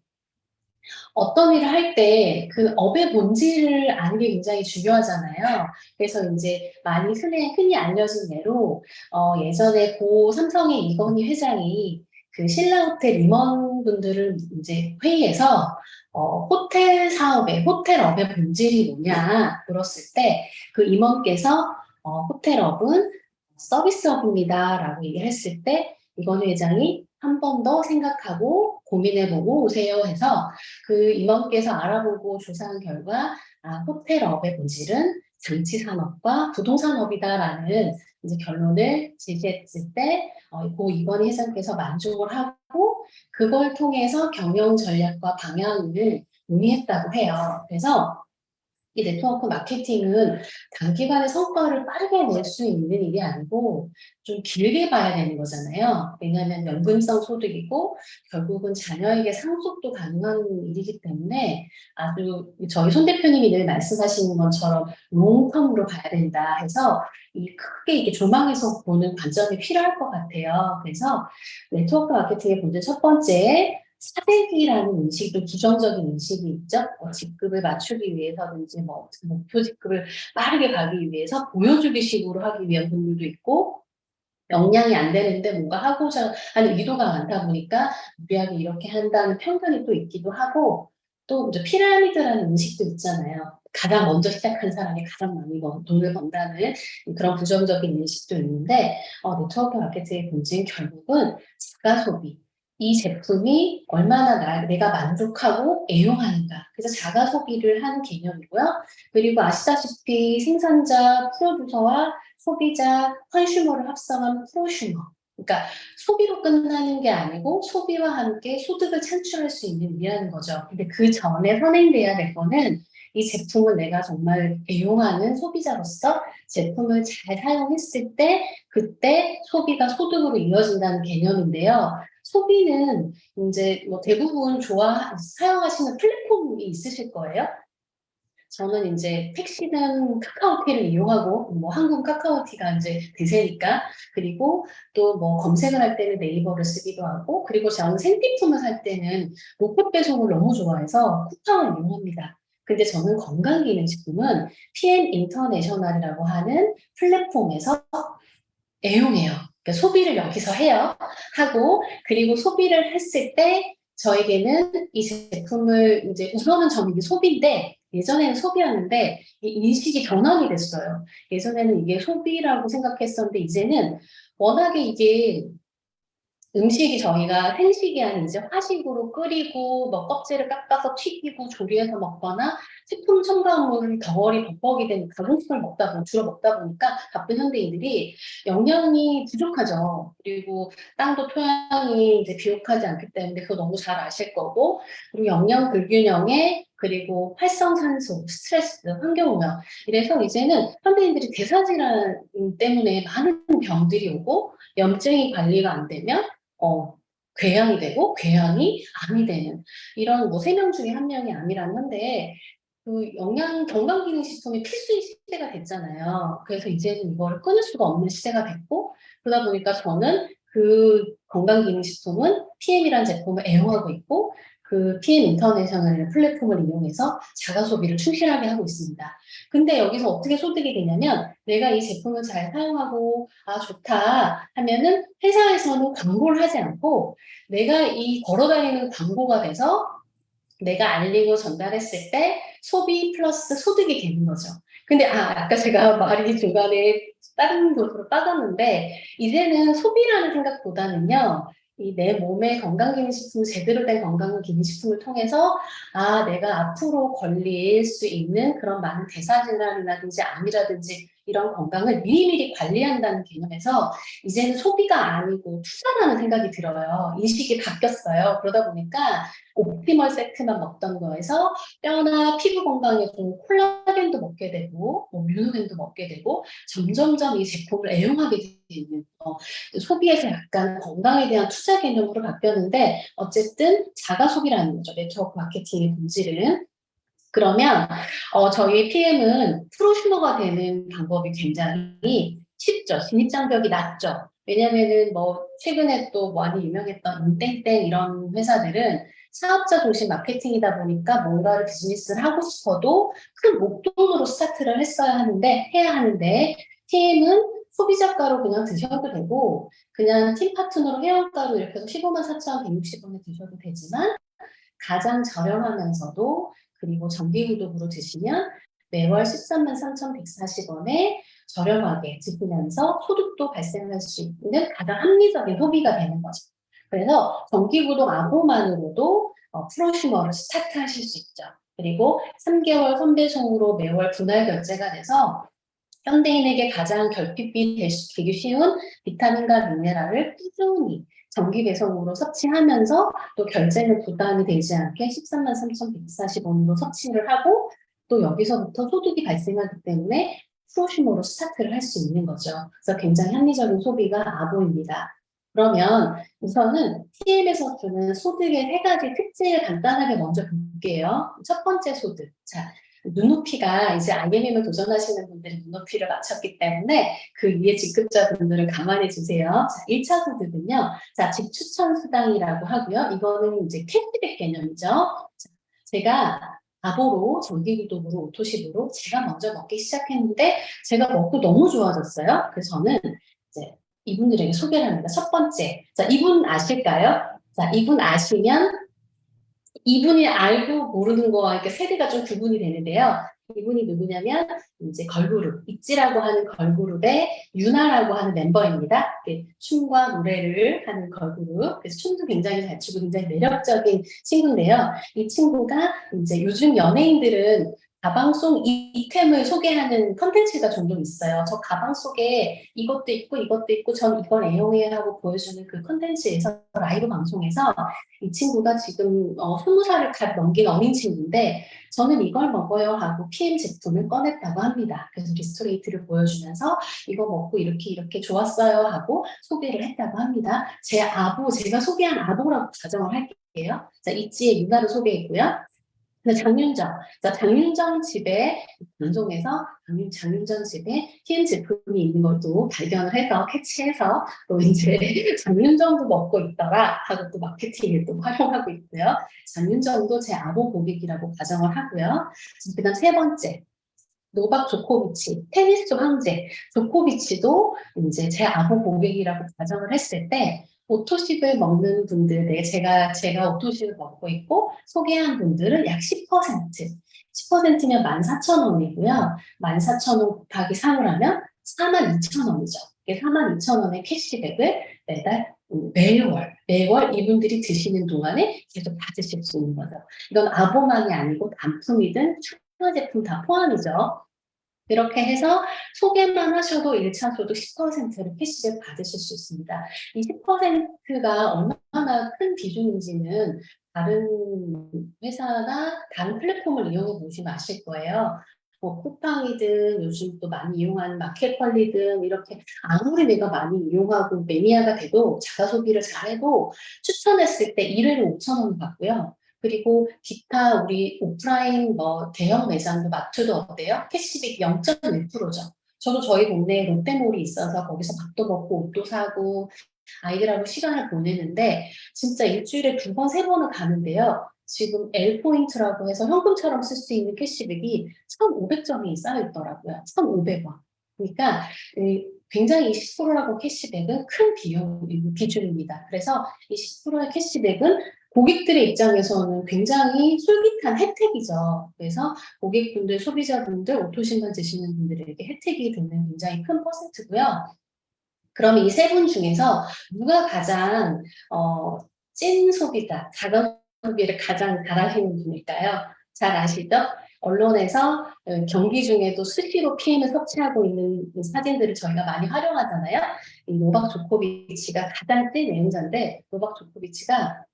어떤 일을 할 때 그 업의 본질을 아는 게 굉장히 중요하잖아요. 그래서 이제 많이 흔히 알려진 예로 예전에 고 삼성의 이건희 회장이 그 신라호텔 임원분들을 이제 회의해서 호텔 사업의 호텔업의 본질이 뭐냐 물었을 때 그 임원께서 호텔업은 서비스업입니다라고 얘기했을 때 이건희 회장이 한 번 더 생각하고 고민해보고 오세요 해서 그 임원께서 알아보고 조사한 결과 호텔업의 본질은 장치산업과 부동산업이다라는 이제 결론을 제시했을 때 고 이건희 회장께서 만족을 하고 그걸 통해서 경영 전략과 방향을 논의했다고 해요. 그래서 이 네트워크 마케팅은 단기간에 성과를 빠르게 낼 수 있는 일이 아니고 좀 길게 봐야 되는 거잖아요. 왜냐하면 연금성 소득이고 결국은 자녀에게 상속도 가능한 일이기 때문에 아주 저희 손 대표님이 늘 말씀하시는 것처럼 롱텀으로 봐야 된다 해서 크게 이게 조망해서 보는 관점이 필요할 것 같아요. 그래서 네트워크 마케팅의 본질 첫 번째 사대기라는 인식도 부정적인 인식이 있죠. 직급을 맞추기 위해서든지 목표 직급을 빠르게 가기 위해서 보여주기 식으로 하기 위한 분들도 있고 역량이 안 되는데 뭔가 하고자 하는 의도가 많다 보니까 무리하게 이렇게 한다는 편견이 또 있기도 하고 또 이제 피라미드라는 인식도 있잖아요. 가장 먼저 시작한 사람이 가장 많이 돈을 번다는 그런 부정적인 인식도 있는데 네트워크 마케팅의 본질은 결국은 자가 소비. 이 제품이 얼마나 내가 만족하고 애용하는가. 그래서 자가 소비를 하는 개념이고요. 그리고 아시다시피 생산자, 프로듀서와 소비자, 컨슈머를 합성한 프로슈머. 그러니까 소비로 끝나는 게 아니고 소비와 함께 소득을 창출할 수 있는 일이라는 거죠. 근데 그 전에 선행돼야 될 거는 이 제품을 내가 정말 애용하는 소비자로서 제품을 잘 사용했을 때 그때 소비가 소득으로 이어진다는 개념인데요. 소비는 이제 대부분 사용하시는 플랫폼이 있으실 거예요. 저는 이제 택시는 카카오티를 이용하고 한국 카카오티가 이제 대세니까 그리고 또 검색을 할 때는 네이버를 쓰기도 하고 그리고 저는 생필품을 살 때는 로컬 배송을 너무 좋아해서 쿠팡을 이용합니다. 근데 저는 건강기능식품은 PM 인터내셔널이라고 하는 플랫폼에서 애용해요. 그러니까 소비를 여기서 해요. 하고 그리고 소비를 했을 때 저에게는 이 제품을 이제 우선은 저는 이게 소비인데 예전에는 소비였는데 인식이 변환이 됐어요. 예전에는 이게 소비라고 생각했었는데 이제는 워낙에 이게 음식이 저희가 생식이 아닌 이제 화식으로 끓이고 뭐 껍질을 깎아서 튀기고 조리해서 먹거나 식품 첨가물을 덩어리 범벅이 된 가공식을 주로 먹다 보니까 바쁜 현대인들이 영양이 부족하죠. 그리고 땅도 토양이 이제 비옥하지 않기 때문에 그거 너무 잘 아실 거고, 그리고 영양 불균형에 그리고 활성산소, 스트레스, 환경오염, 이래서 이제는 현대인들이 대사질환 때문에 많은 병들이 오고 염증이 관리가 안 되면 궤양이 되고 궤양이 암이 되는, 이런 뭐 3명 중에 1명이 암이라는 건데, 그 영양 건강기능식품이 필수인 시대가 됐잖아요. 그래서 이제는 이거를 끊을 수가 없는 시대가 됐고, 그러다 보니까 저는 그 건강기능식품은 PM이라는 제품을 애용하고 있고, 그 PM 인터내셔널 플랫폼을 이용해서 자가 소비를 충실하게 하고 있습니다. 근데 여기서 어떻게 소득이 되냐면, 내가 이 제품을 잘 사용하고 아 좋다 하면은 회사에서는 광고를 하지 않고 내가 이 걸어다니는 광고가 돼서 내가 알리고 전달했을 때 소비 플러스 소득이 되는 거죠. 근데 아까 제가 말이 중간에 다른 곳으로 빠졌는데, 이제는 소비라는 생각보다는요, 이 내 몸의 건강기능식품, 제대로 된 건강기능식품을 통해서 내가 앞으로 걸릴 수 있는 그런 많은 대사질환이라든지 암이라든지 이런 건강을 미리미리 관리한다는 개념에서 이제는 소비가 아니고 투자라는 생각이 들어요. 인식이 바뀌었어요. 그러다 보니까 옵티멀 세트만 먹던 거에서 뼈나 피부 건강에 좀 콜라겐도 먹게 되고 뭐 뮤노겐도 먹게 되고 점점점 이 제품을 애용하게 되는, 소비에서 약간 건강에 대한 투자 개념으로 바뀌었는데, 어쨌든 자가 소비라는 거죠. 네트워크 마케팅의 본질은. 그러면 저희 PM은 프로슈머가 되는 방법이 굉장히 쉽죠. 진입장벽이 낮죠. 왜냐면은 뭐 최근에 또 많이 유명했던 땡땡 이런 회사들은 사업자 중심 마케팅이다 보니까 뭔가를 비즈니스를 하고 싶어도 큰 목돈으로 스타트를 해야 하는데, TM은 소비자가로 그냥 드셔도 되고 그냥 팀 파트너로 회원가로 이렇게 해서 15만 4,160원에 드셔도 되지만, 가장 저렴하면서도, 그리고 정기구독으로 드시면 매월 13만 3,140원에 저렴하게 드시면서 소득도 발생할 수 있는 가장 합리적인 소비가 되는 거죠. 그래서 정기구독 abo만으로도 프로슈머를 스타트하실 수 있죠. 그리고 3개월 선배송으로 매월 분할 결제가 돼서 현대인에게 가장 결핍이 되기 쉬운 비타민과 미네랄을 꾸준히 정기 배송으로 섭취하면서 또 결제는 부담이 되지 않게 13만 3,140원으로 섭취를 하고, 또 여기서부터 소득이 발생하기 때문에 프로슈머로 스타트를 할 수 있는 거죠. 그래서 굉장히 합리적인 소비가 아보입니다. 그러면 우선은 TM에서 주는 소득의 3가지 특징을 간단하게 먼저 볼게요. 첫 번째 소득. 자, 눈높이가 이제 IMM을 도전하시는 분들이 눈높이를 맞췄기 때문에 그 위에 직급자분들을 감안해 주세요. 자, 1차 소득은요. 자, 집 추천 수당이라고 하고요. 이거는 이제 캐시백 개념이죠. 자, 제가 아보로 정기구독으로 오토십으로 제가 먼저 먹기 시작했는데 제가 먹고 너무 좋아졌어요. 그래서 저는 이제 이분들에게 소개를 합니다. 첫 번째. 자, 이분 아실까요? 자, 이분 아시면 이분이 알고 모르는 거와 이렇게 세대가 좀 구분이 되는데요. 이분이 누구냐면 이제 걸그룹, 있지라고 하는 걸그룹의 유나라고 하는 멤버입니다. 춤과 노래를 하는 걸그룹. 그래서 춤도 굉장히 잘 추고 굉장히 매력적인 친구인데요. 이 친구가 이제 요즘 연예인들은 가방 속 이템을 소개하는 컨텐츠가 종종 있어요. 저 가방 속에 이것도 있고 전 이걸 애용해야 하고 보여주는 그 컨텐츠에서 라이브 방송에서 이 친구가 지금 20살을 넘긴 어린 친구인데 저는 이걸 먹어요 하고 PM 제품을 꺼냈다고 합니다. 그래서 리스토레이트를 보여주면서 이거 먹고 이렇게 좋았어요 하고 소개를 했다고 합니다. 제가 소개한 아보라고 가정을 할게요. 자, 있지의 유나를 소개했고요. 장윤정 집에 방송에서 장윤정 집에 TM 제품이 있는 것도 발견을 해서 캐치해서 또 이제 장윤정도 먹고 있더라 하고 또 마케팅을 또 활용하고 있고요. 장윤정도 제 아보 고객이라고 가정을 하고요. 그다음 3번째. 노박 조코비치, 테니스 황제 조코비치도 이제 제 아보 고객이라고 가정을 했을 때 오토십을 먹는 분들, 제가 오토십을 먹고 있고 소개한 분들은 약 10%, 10%면 14,000원이고요. 14,000원 곱하기 3을 하면 42,000원이죠. 42,000원의 캐시백을 매달 매월 이분들이 드시는 동안에 계속 받으실 수 있는 거죠. 이건 아보만이 아니고 단품이든 추가 제품 다 포함이죠. 이렇게 해서 소개만 하셔도 1차 소득 10%를 캐시백 받으실 수 있습니다. 이 10%가 얼마나 큰 비중인지는 다른 회사나 다른 플랫폼을 이용해 보시면 아실 거예요. 뭐 쿠팡이든 요즘 또 많이 이용하는 마켓컬리든 이렇게 아무리 내가 많이 이용하고 매니아가 돼도 자가 소비를 잘해도 추천했을 때 1회를 5,000원 받고요. 그리고 기타 우리 오프라인 뭐 대형 매장도 마트도 어때요? 캐시백 0.1%죠. 저도 저희 동네에 롯데몰이 있어서 거기서 밥도 먹고 옷도 사고 아이들하고 시간을 보내는데 진짜 일주일에 2번, 3번은 가는데요. 지금 L포인트라고 해서 현금처럼 쓸 수 있는 캐시백이 1,500점이 쌓여있더라고요. 1,500원. 그러니까 굉장히 이 10%라고 캐시백은 큰 비중입니다. 그래서 이 10%의 캐시백은 고객들의 입장에서는 굉장히 솔깃한 혜택이죠. 그래서 고객분들, 소비자분들, 오토신만 드시는 분들에게 혜택이 되는 굉장히 큰 퍼센트고요. 그럼 이 세 분 중에서 누가 가장 찐 소비자, 자가 소비를 가장 잘하시는 분일까요? 잘 아시죠? 언론에서 경기 중에도 수시로 PM을 섭취하고 있는 사진들을 저희가 많이 활용하잖아요. 이 노박 조코비치가 가장 찐 애용자인데 노박 조코비치가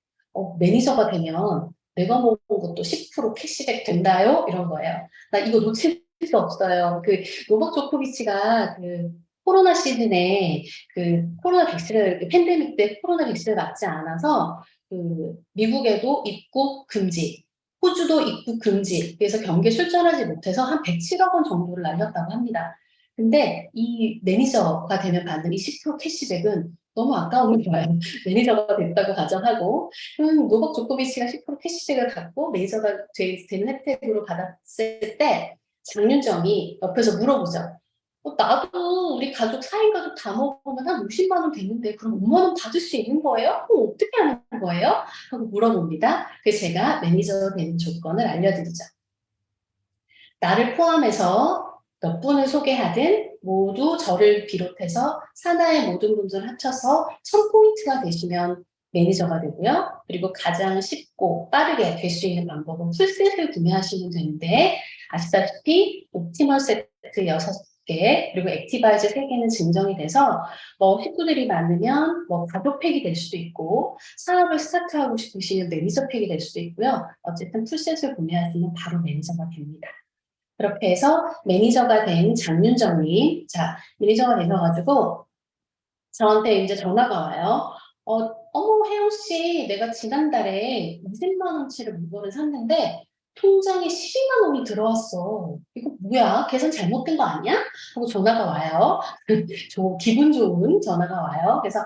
매니저가 되면 내가 먹은 것도 10% 캐시백 된다요? 이런 거예요. 나 이거 놓칠 수 없어요. 그 노박 조코비치가 그 코로나 시즌에 그 코로나 백신을 팬데믹 때 코로나 백신을 맞지 않아서 그 미국에도 입국 금지, 호주도 입국 금지. 그래서 경기에 출전하지 못해서 한 107억 원 정도를 날렸다고 합니다. 근데 이 매니저가 되면 받는 이 10% 캐시백은 너무 아까운 거예요. 매니저가 됐다고 가정하고 노박 조코비치가 10% 캐시백을 갖고 매니저가 되는 혜택으로 받았을 때 장윤정이 옆에서 물어보죠. 나도 우리 가족 4인 가족 다 먹으면 한 50만 원 되는데 그럼 5만 원 받을 수 있는 거예요? 그럼 어떻게 하는 거예요? 하고 물어봅니다. 그래서 제가 매니저 되는 조건을 알려드리죠. 나를 포함해서 몇 분을 소개하든 모두 저를 비롯해서 산하의 모든 분들 합쳐서 1000포인트가 되시면 매니저가 되고요. 그리고 가장 쉽고 빠르게 될 수 있는 방법은 풀셋을 구매하시면 되는데 아시다시피 옵티멀 세트 6개 그리고 액티바이즈 3개는 증정이 돼서 뭐 식구들이 많으면 뭐 가족팩이 될 수도 있고 사업을 스타트하고 싶으시면 매니저 팩이 될 수도 있고요. 어쨌든 풀셋을 구매하시면 바로 매니저가 됩니다. 그렇게 해서 매니저가 된 장윤정님, 자, 매니저가 되셔가지고 저한테 이제 전화가 와요. 어머, 혜영 씨, 내가 지난달에 20만 원치를 물건을 샀는데 통장에 12만 원이 들어왔어. 이거 뭐야? 계산 잘못된 거 아니야? 하고 전화가 와요. 기분 좋은 전화가 와요. 그래서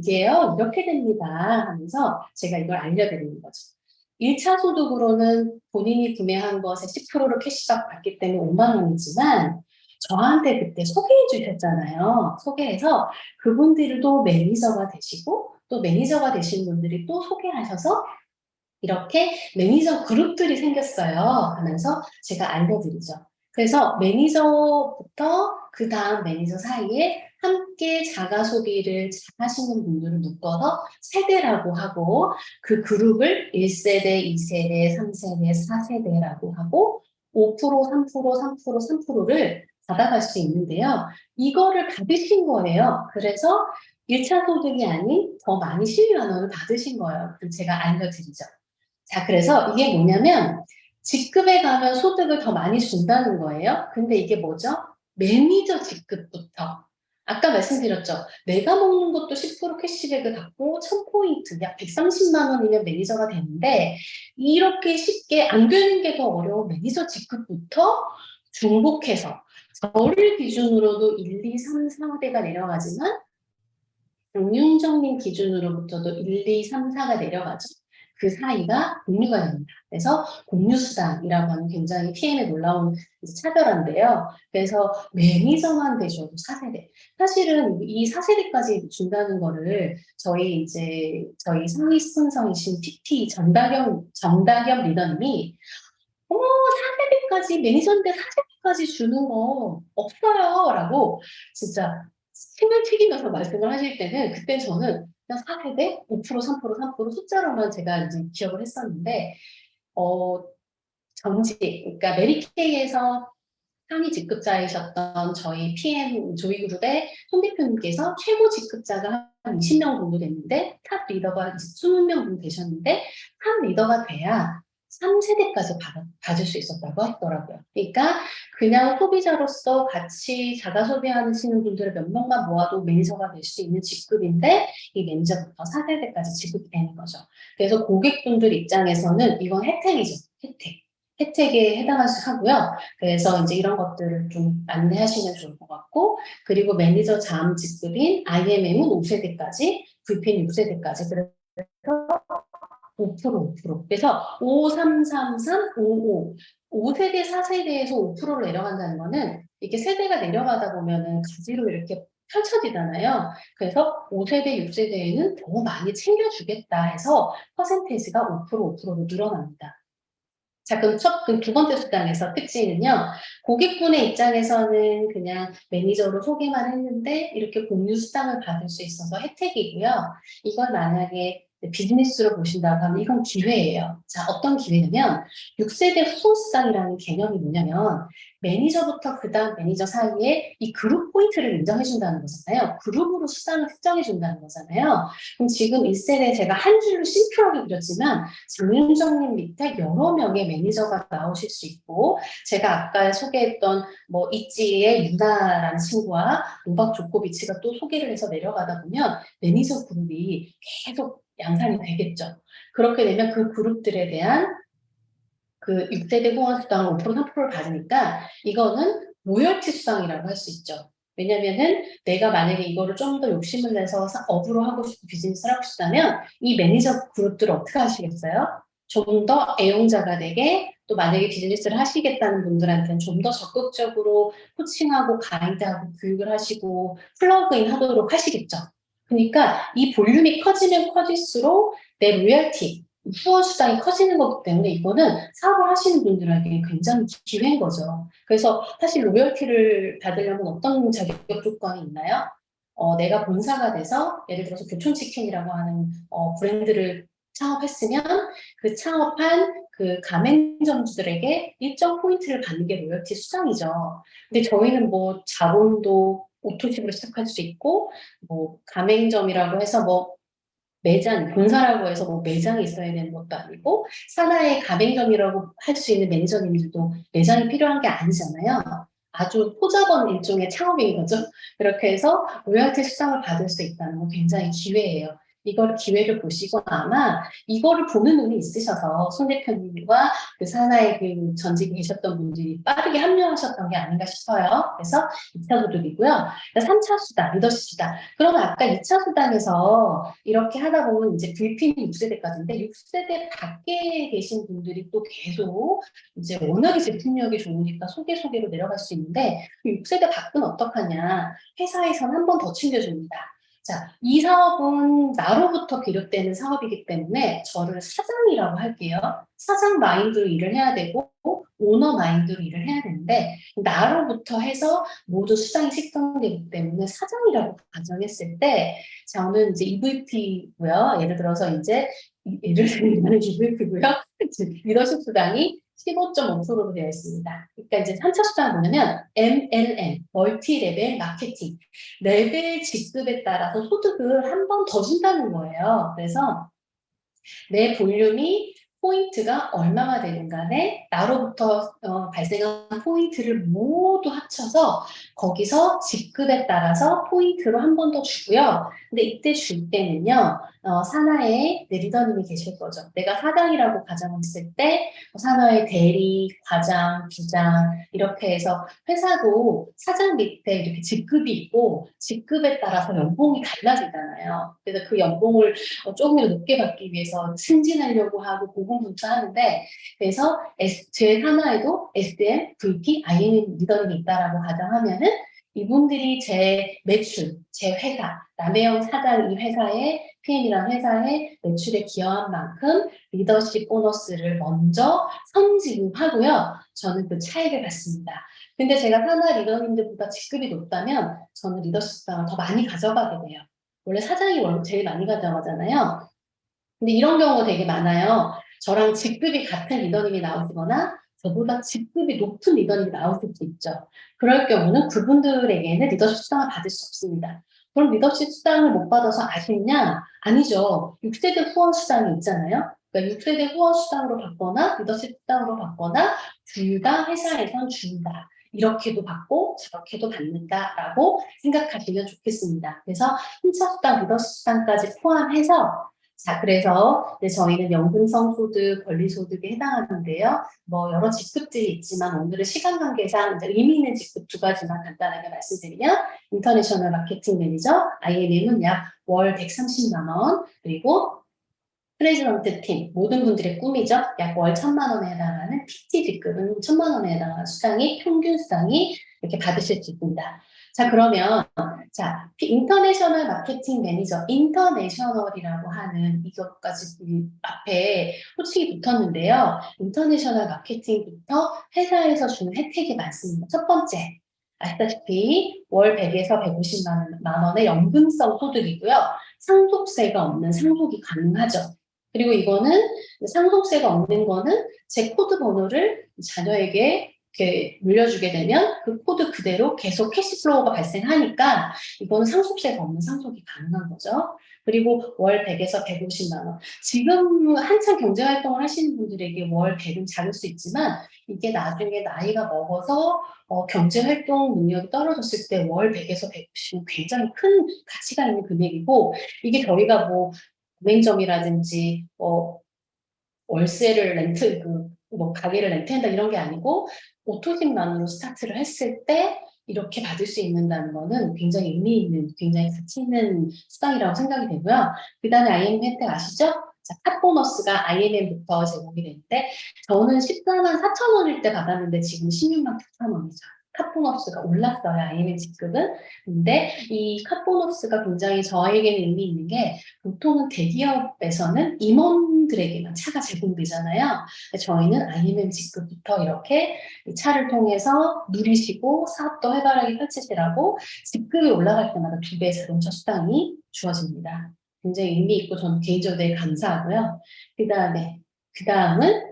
이게요, 이렇게 됩니다. 하면서 제가 이걸 알려드리는 거죠. 1차 소득으로는 본인이 구매한 것에 10%를 캐시백 받기 때문에 5만 원이지만 저한테 그때 소개해 주셨잖아요. 소개해서 그분들도 매니저가 되시고 또 매니저가 되신 분들이 또 소개하셔서 이렇게 매니저 그룹들이 생겼어요. 하면서 제가 알려드리죠. 그래서 매니저부터 그 다음 매니저 사이에 함께 자가 소비를 잘 하시는 분들을 묶어서 세대라고 하고 그 그룹을 1세대, 2세대, 3세대, 4세대라고 하고 5%, 3%, 3%, 3%를 받아갈 수 있는데요. 이거를 받으신 거예요. 그래서 1차 소득이 아닌 더 많이 12만 원을 받으신 거예요. 그럼 제가 알려드리죠. 자, 그래서 이게 뭐냐면 직급에 가면 소득을 더 많이 준다는 거예요. 근데 이게 뭐죠? 매니저 직급부터. 아까 말씀드렸죠. 내가 먹는 것도 10% 캐시백을 받고 1000포인트, 약 130만 원이면 매니저가 되는데 이렇게 쉽게 안 되는 게 더 어려운 매니저 직급부터 중복해서 저를 기준으로도 1, 2, 3, 4대가 내려가지만 장윤정님 기준으로부터도 1, 2, 3, 4가 내려가죠. 그 사이가 공유가 됩니다. 그래서 공유수당이라고 하는 굉장히 PM에 놀라운 차별화인데요. 그래서 매니저만 되셔도 4세대. 사실은 이 4세대까지 준다는 거를 저희 상위 순성이신 PT 정다겸 리더님이 어머 4세대까지 매니저인데 4세대까지 주는 거 없어요 라고 진짜 책을 튀기면서 말씀을 하실 때는 그때 저는 그냥 4세대 5% 3% 숫자로만 제가 이제 기억을 했었는데 어, 전직 그러니까 메리케이에서 상위 직급자이셨던 저희 PM 조이그룹의 손 대표님께서 최고 직급자가 한 20명 정도 됐는데 탑 리더가 20명 정도 되셨는데 탑 리더가 돼야 3세대까지 받을 수 있었다고 하더라고요. 그러니까 그냥 소비자로서 같이 자가 소비하시는 분들을 몇 명만 모아도 매니저가 될 수 있는 직급인데 이 매니저부터 4세대까지 지급이 되는 거죠. 그래서 고객분들 입장에서는 이건 혜택이죠. 혜택에 해당할 수 하고요. 그래서 이제 이런 것들을 좀 안내하시면 좋을 것 같고, 그리고 매니저 자음 직급인 IMM은 5세대까지, VP는 6세대까지, 그래서 5%. 그래서 5, 3, 3, 3, 5, 5. 5세대, 4세대에서 5%로 내려간다는 거는 이렇게 세대가 내려가다 보면은 가지로 이렇게 펼쳐지잖아요. 그래서 5세대, 6세대에는 더 많이 챙겨주겠다 해서 퍼센테이지가 5%로 늘어납니다. 자, 그럼 그 두 번째 수단에서 특징은요, 고객분의 입장에서는 그냥 매니저로 소개만 했는데 이렇게 공유 수당을 받을 수 있어서 혜택이고요. 이건 만약에 비즈니스로 보신다고 하면 이건 기회예요. 자, 어떤 기회냐면 6세대 후손수당이라는 개념이 뭐냐면 매니저부터 그 다음 매니저 사이에 이 그룹 포인트를 인정해준다는 거잖아요. 그룹으로 수당을 특정해준다는 거잖아요. 그럼 지금 1세대 제가 한 줄로 심플하게 그렸지만 장윤정님 밑에 여러 명의 매니저가 나오실 수 있고 제가 아까 소개했던 뭐 있지의 유나라는 친구와 노박 조코비치가 또 소개를 해서 내려가다 보면 매니저 그룹이 계속 양산이 되겠죠. 그렇게 되면 그 그룹들에 대한 그 6세대 후원 수당을 5% 3%를 받으니까 이거는 로열티 수당이라고 할 수 있죠. 왜냐면은 내가 만약에 이거를 좀 더 욕심을 내서 업으로 하고 싶고 비즈니스를 하고 싶다면 이 매니저 그룹들을 어떻게 하시겠어요? 좀 더 애용자가 되게 또 만약에 비즈니스를 하시겠다는 분들한테는 좀 더 적극적으로 코칭하고 가이드하고 교육을 하시고 플러그인 하도록 하시겠죠. 그러니까 이 볼륨이 커지면 커질수록 내 로열티, 후원 수당이 커지는 거기 때문에 이거는 사업을 하시는 분들에게 굉장히 기회인 거죠. 그래서 사실 로열티를 받으려면 어떤 자격 조건이 있나요? 내가 본사가 돼서 예를 들어서 교촌치킨이라고 하는 브랜드를 창업했으면 그 창업한 그 가맹점주들에게 일정 포인트를 받는 게 로열티 수당이죠. 근데 저희는 뭐 자본도 오토십으로 시작할 수 있고 뭐 가맹점이라고 해서 뭐 매장, 본사라고 해서 뭐 매장이 있어야 되는 것도 아니고 산하의 가맹점이라고 할 수 있는 매니저님들도 매장이 필요한 게 아니잖아요. 아주 포자본 일종의 창업인 거죠. 그렇게 해서 로열티 수당을 받을 수 있다는 건 굉장히 기회예요. 이걸 기회를 보시고 아마 이거를 보는 눈이 있으셔서 손 대표님과 그 산하에 그 전직에 계셨던 분들이 빠르게 합류하셨던 게 아닌가 싶어요. 그래서 2차 소득이고요. 3차 수당, 리더십 수당. 그러면 아까 2차 수당에서 이렇게 하다 보면 이제 VP는 6세대까지인데 6세대 밖에 계신 분들이 또 계속 이제 워낙에 제품력이 좋으니까 소개로 내려갈 수 있는데 6세대 밖은 어떡하냐. 회사에서는 한 번 더 챙겨줍니다. 자, 이 사업은 나로부터 비롯되는 사업이기 때문에 저를 사장이라고 할게요. 사장 마인드로 일을 해야 되고 오너 마인드로 일을 해야 되는데 나로부터 해서 모두 수당이 책정되기 때문에 사장이라고 가정했을 때 저는 이제 EVP고요. 예를 들어서 이제 예를 들면 EVP고요. 리더십 수당이 15.5%로 되어 있습니다. 그러니까 이제 3차 수당은 뭐냐면 MLM, 멀티 레벨 마케팅, 레벨 직급에 따라서 소득을 한 번 더 준다는 거예요. 그래서 내 볼륨이 포인트가 얼마가 되는 간에 나로부터 발생한 포인트를 모두 합쳐서 거기서 직급에 따라서 포인트로 한 번 더 주고요. 근데 이때 줄 때는요. 산하에 내 리더님이 계실 거죠. 내가 사장이라고 가정했을 때 산하의 대리, 과장, 부장 이렇게 해서 회사도 사장 밑에 이렇게 직급이 있고 직급에 따라서 연봉이 달라지잖아요. 그래서 그 연봉을 조금 더 높게 받기 위해서 승진하려고 하고 고군분투하는데 그래서 제 산하에도 SM, VP, IM 리더님이 있다라고 가정하면은 이분들이 제 매출, 제 회사, 남해영 사장 이 회사의 PM이라는 회사의 매출에 기여한 만큼 리더십 보너스를 먼저 선지급하고요. 저는 그 차익을 받습니다. 근데 제가 산하 리더님들보다 직급이 높다면 저는 리더십 수당을 더 많이 가져가게 돼요. 원래 사장이 제일 많이 가져가잖아요. 근데 이런 경우가 되게 많아요. 저랑 직급이 같은 리더님이 나오시거나 저보다 직급이 높은 리더님이 나오실 수 있죠. 그럴 경우는 그분들에게는 리더십 수당을 받을 수 없습니다. 그럼 리더십 수당을 못 받아서 아쉽냐? 아니죠. 6세대 후원 수당이 있잖아요. 그러니까 6세대 후원 수당으로 받거나 리더십 수당으로 받거나 둘 다 회사에선 준다. 이렇게도 받고 저렇게도 받는다라고 생각하시면 좋겠습니다. 그래서 hun차 수당, 리더십 수당까지 포함해서 자, 그래서 이제 저희는 연금성 소득, 권리소득에 해당하는데요. 뭐 여러 직급들이 있지만 오늘은 시간 관계상 이제 의미 있는 직급 두 가지만 간단하게 말씀드리면 인터내셔널 마케팅 매니저, IMM은 약 월 130만 원, 그리고 트레저런트 팀, 모든 분들의 꿈이죠. 약 월 1,000만 원에 해당하는 PT 직급은 1,000만 원에 해당하는 수당이, 평균 수당이 이렇게 받으실 수 있습니다. 자, 그러면, 자, 인터내셔널 마케팅 매니저, 인터내셔널이라고 하는 이것까지 앞에 호칭이 붙었는데요. 인터내셔널 마케팅부터 회사에서 주는 혜택이 많습니다. 첫 번째, 아시다시피 월 100에서 150만 원의 연금성 소득이고요. 상속세가 없는 상속이 가능하죠. 그리고 이거는 상속세가 없는 거는 제 코드 번호를 자녀에게 이렇게 물려주게 되면 그 코드 그대로 계속 캐시플로우가 발생하니까 이거는 상속세가 없는 상속이 가능한 거죠. 그리고 월 100에서 150만 원. 지금 한창 경제활동을 하시는 분들에게 월 100은 작을 수 있지만 이게 나중에 나이가 먹어서 경제활동 능력이 떨어졌을 때 월 100에서 150은 굉장히 큰 가치가 있는 금액이고 이게 저희가 뭐 가맹점이라든지 월세를 가게를 렌트한다 이런 게 아니고 오토집만으로 스타트를 했을 때 이렇게 받을 수 있는다는 거는 굉장히 의미 있는, 굉장히 가치 있는 수당이라고 생각이 되고요. 그 다음에 IMM 혜택 아시죠? 자, 카 보너스가 IMM부터 제공이 되는데 저는 14만 4천 원일 때 받았는데 지금 16만 9천 원이죠. 카 보너스가 올랐어요, IMM 직급은. 근데 이 카 보너스가 굉장히 저에게는 의미 있는 게 보통은 대기업에서는 임원들에게만 차가 제공되잖아요. 저희는 IMM 직급부터 이렇게 이 차를 통해서 누리시고 사업도 활발하게 펼치시라고 직급이 올라갈 때마다 2배 자동차 수당이 주어집니다. 굉장히 의미 있고 저는 개인적으로 되게 감사하고요. 그 다음은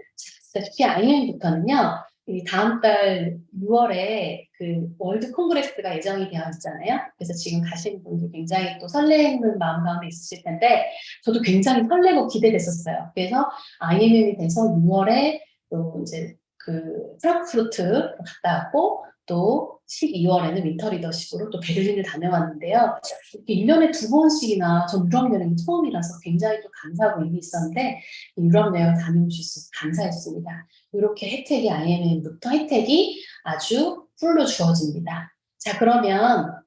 IMM부터는요. 이 다음 달 6월에 그 월드 콩그레스가 예정이 되어 있잖아요. 그래서 지금 가시는 분들 굉장히 또 설레는 마음 가운데 있으실 텐데 저도 굉장히 설레고 기대됐었어요. 그래서 IMM이 돼서 6월에 또 이제 그 프랑크푸르트 갔다 왔고 또 12월에는 윈터 리더십으로 또 베를린을 다녀왔는데요. 이렇게 1년에 2번씩이나 전 유럽 여행이 처음이라서 굉장히 또 감사하고 의미 있었는데 유럽 여행 다녀올 수 있어서 감사했습니다. 이렇게 혜택이 IMM부터 혜택이 아주 풀로 주어집니다. 자, 그러면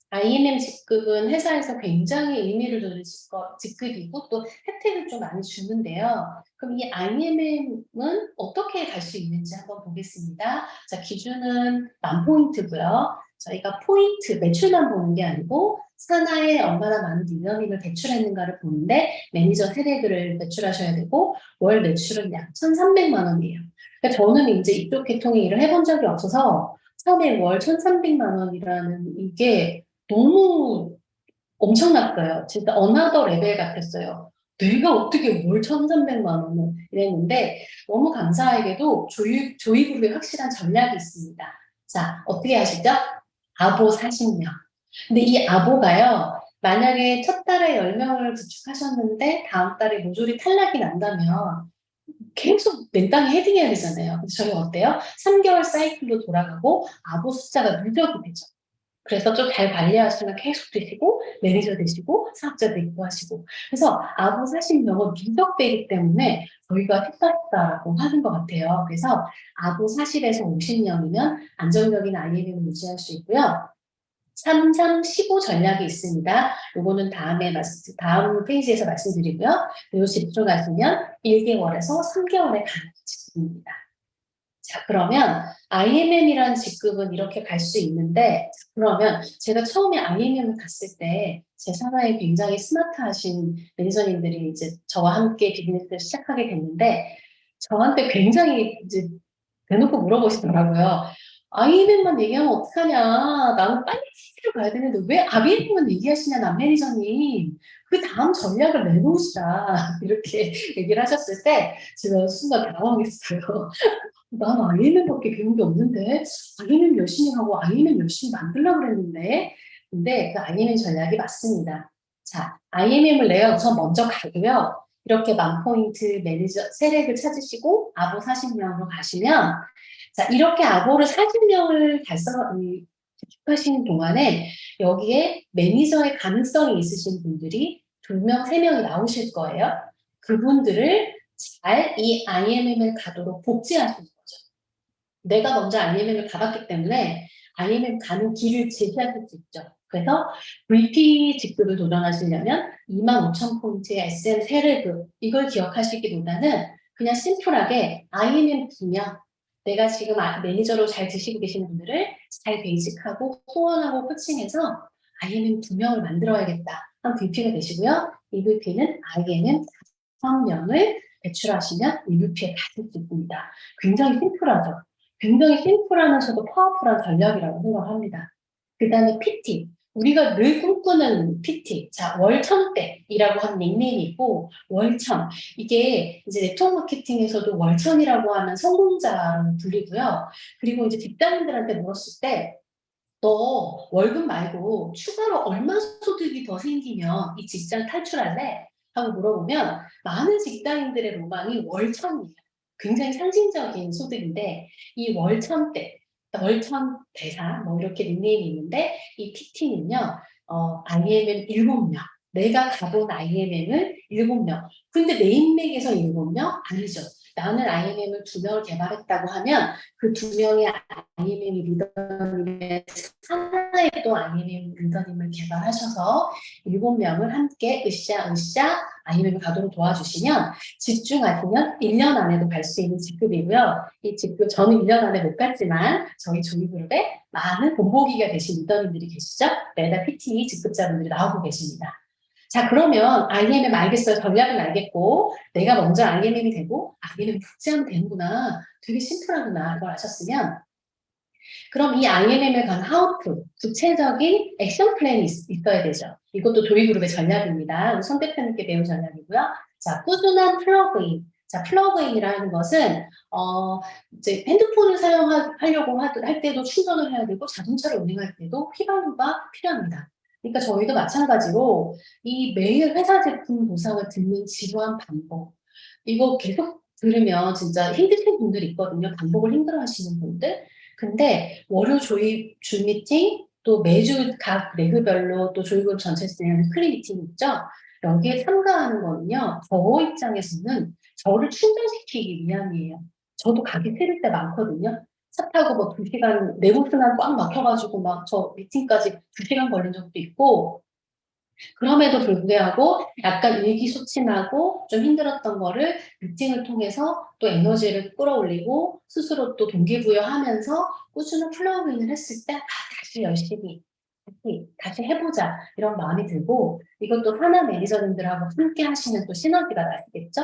IMM 직급은 회사에서 굉장히 의미를 두는 직급이고 또 혜택을 좀 많이 주는데요. 그럼 이 IMM은 어떻게 갈 수 있는지 한번 보겠습니다. 자, 기준은 10,000포인트고요. 저희가 포인트, 매출만 보는 게 아니고 산하에 얼마나 많은 리더님을 배출했는가를 보는데 매니저 세대들을 배출하셔야 되고 월 매출은 약 1,300만 원이에요. 그러니까 저는 이제 이쪽 계통에 일을 해본 적이 없어서 처음에 월 1,300만 원이라는 이게 너무 엄청났어요. 진짜 어나더 레벨 같았어요. 내가 어떻게 월 1,300만 원을 이랬는데 너무 감사하게도 조이그룹에 확실한 전략이 있습니다. 자, 어떻게 하시죠? 아보 40명. 근데 이 아보가요. 만약에 첫 달에 10명을 구축하셨는데 다음 달에 모조리 탈락이 난다면 계속 맨땅에 헤딩해야 되잖아요. 근데 저희 어때요? 3개월 사이클로 돌아가고 아보 숫자가 누적이 되죠. 그래서 좀 잘 관리하시면 계속 되시고 매니저 되시고 사업자 되기도 하시고 그래서 아보 40명은 누적되기 때문에 저희가 했다라고 하는 것 같아요. 그래서 아보 40에서 50명이면 안정적인 IMM을 유지할 수 있고요. 3-3-15 전략이 있습니다. 요거는 다음 페이지에서 말씀드리고요. 요 집중하시면 1개월에서 3개월에 가는 직급입니다. 자, 그러면 IMM이라는 직급은 이렇게 갈 수 있는데, 그러면 제가 처음에 IMM을 갔을 때 제 산하에 굉장히 스마트하신 매니저님들이 이제 저와 함께 비즈니스를 시작하게 됐는데, 저한테 굉장히 이제 대놓고 물어보시더라고요. IMM만 얘기하면 어떡하냐. 나는 빨리 TV를 가야 되는데 왜 IMM만 얘기하시냐, 남 매니저님. 그 다음 전략을 내놓으시라. 이렇게 얘기를 하셨을 때 제가 순간 당황했어요. 난 IMM밖에 배운 게 없는데 IMM 열심히 하고 IMM 열심히 만들려고 그랬는데 근데 그 IMM 전략이 맞습니다. 자, IMM을 내가 우선 먼저 가고요. 이렇게 만포인트 매니저 세렉을 찾으시고 아보 40명으로 가시면 자, 이렇게 아보를 40명을 하시는 동안에 여기에 매니저의 가능성이 있으신 분들이 2명, 3명이 나오실 거예요. 그분들을 잘 이 IMM을 가도록 복지하시는 거죠. 내가 먼저 IMM을 가봤기 때문에 IMM 가는 길을 제시하실 수 있죠. 그래서 VP 직급을 도전하시려면 25,000포인트의 SM 세레브 이걸 기억하시기보다는 그냥 심플하게 IMM 2명 내가 지금 매니저로 잘 드시고 계시는 분들을 잘 베이직하고 후원하고 코칭해서 IMM 2명을 만들어야겠다. 한 VP가 되시고요. 이 VP는 IMM 5명을 배출하시면 EVP에 가실 수 있습니다. 굉장히 심플하죠. 굉장히 심플하면서도 파워풀한 전략이라고 생각합니다. 그 다음에 PT. 우리가 늘 꿈꾸는 PT. 자, 월천대이라고 하는 닉네임이 있고, 월천. 이게 이제 네트워크 마케팅에서도 월천이라고 하는 성공자로 불리고요. 그리고 이제 직장인들한테 물었을 때, 너 월급 말고 추가로 얼마 소득이 더 생기면 이 직장 탈출할래? 하고 물어보면 많은 직장인들의 로망이 월천이에요. 굉장히 상징적인 소득인데 이 월천대, 월천대사 뭐 이렇게 닉네임이 있는데 이 PT는요. IMM 7명. 내가 가본 IMM을 7명. 근데 네임맥에서 7명? 아니죠. 나는 IMM을 2명을 개발했다고 하면 그 2명의 IMM 리더님의 하나의 또 IMM 리더님을 개발하셔서 7명을 함께 으쌰으쌰 IMM을 가도록 도와주시면 집중하시면 1년 안에도 갈 수 있는 직급이고요. 이 직급 저는 1년 안에 못 갔지만 저희 조이그룹에 많은 본보기가 되신 리더님들이 계시죠. 메다 PT 직급자분들이 나오고 계십니다. 자, 그러면 IMM 알겠어요. 전략은 알겠고 내가 먼저 IMM이 되고 IMM 복제하면 되는구나. 되게 심플하구나. 이걸 아셨으면 그럼 이 IMM에 관한 하우투, 구체적인 액션 플랜이 있어야 되죠. 이것도 조이그룹의 전략입니다. 우리 송 대표님께 배운 전략이고요. 자, 꾸준한 플러그인. 자, 플러그인이라는 것은 이제 핸드폰을 사용하려고 할 때도 충전을 해야 되고 자동차를 운행할 때도 휘발유가 필요합니다. 그러니까 저희도 마찬가지로 이 매일 회사 제품 보상을 듣는 지루한 반복. 이거 계속 들으면 진짜 힘드신 분들이 있거든요. 반복을 힘들어하시는 분들. 근데 월요 조이 주 미팅 또 매주 각 레그별로 또 조이그룹 전체에서 진행하는 클리 미팅 있죠. 여기에 참가하는 거는요. 저 입장에서는 저를 충전시키기 위함이에요. 저도 가기 싫을 때 많거든요. 차 타고 뭐 2시간 내부순환 꽉 막혀가지고 막 저 미팅까지 2시간 걸린 적도 있고 그럼에도 불구하고 약간 의기소침하고 좀 힘들었던 거를 미팅을 통해서 또 에너지를 끌어올리고 스스로 또 동기부여하면서 꾸준한 플러그인을 했을 때 다시 열심히 다시 해보자 이런 마음이 들고 이것도 산하 매니저님들하고 함께 하시는 또 시너지가 나시겠죠?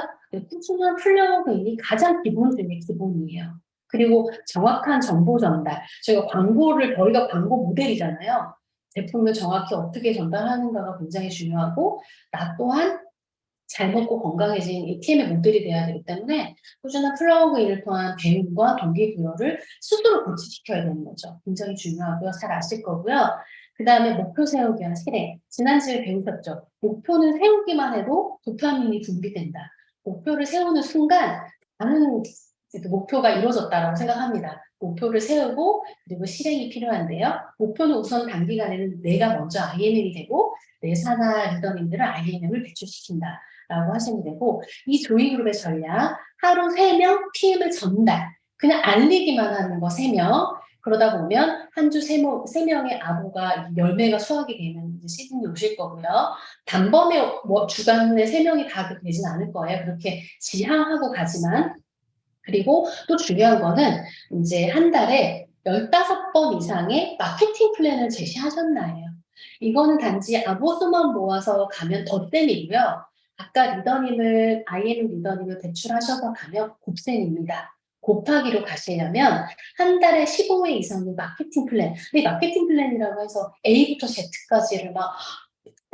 꾸준한 플러그인이 가장 기본 중에 기본이에요. 그리고 정확한 정보 전달. 저희가 광고 모델이잖아요. 제품을 정확히 어떻게 전달하는가가 굉장히 중요하고 나 또한 잘 먹고 건강해진 이 팀의 모델이 돼야 되기 때문에 꾸준한 플러그인을 통한 배움과 동기부여를 스스로 고취시켜야 되는 거죠. 굉장히 중요하고요. 잘 아실 거고요. 그 다음에 목표 세우기와 실행. 지난주에 배우셨죠. 목표는 세우기만 해도 도파민이 분비된다. 목표를 세우는 순간 나는 목표가 이루어졌다고 생각합니다. 목표를 세우고 그리고 실행이 필요한데요. 목표는 우선 단기간에는 내가 먼저 IMM이 되고 내 산하 리더님들은 IMM을 배출시킨다라고 하시면 되고 이 조이그룹의 전략 하루 3명 PM을 전달 그냥 알리기만 하는 거 3명 그러다 보면 한 주 3명의 아보가 열매가 수확이 되는 이제 시즌이 오실 거고요. 단번에 뭐 주간에 3명이 다 되진 않을 거예요. 그렇게 지향하고 가지만 그리고 또 중요한 거는 이제 한 달에 15번 이상의 마케팅 플랜을 제시하셨나요? 이거는 단지 아보수만 모아서 가면 덧셈이고요. 아까 리더님을, IM 리더님을 배출하셔서 가면 곱셈입니다. 곱하기로 가시려면 한 달에 15회 이상의 마케팅 플랜. 근데 이 마케팅 플랜이라고 해서 A부터 Z까지를 막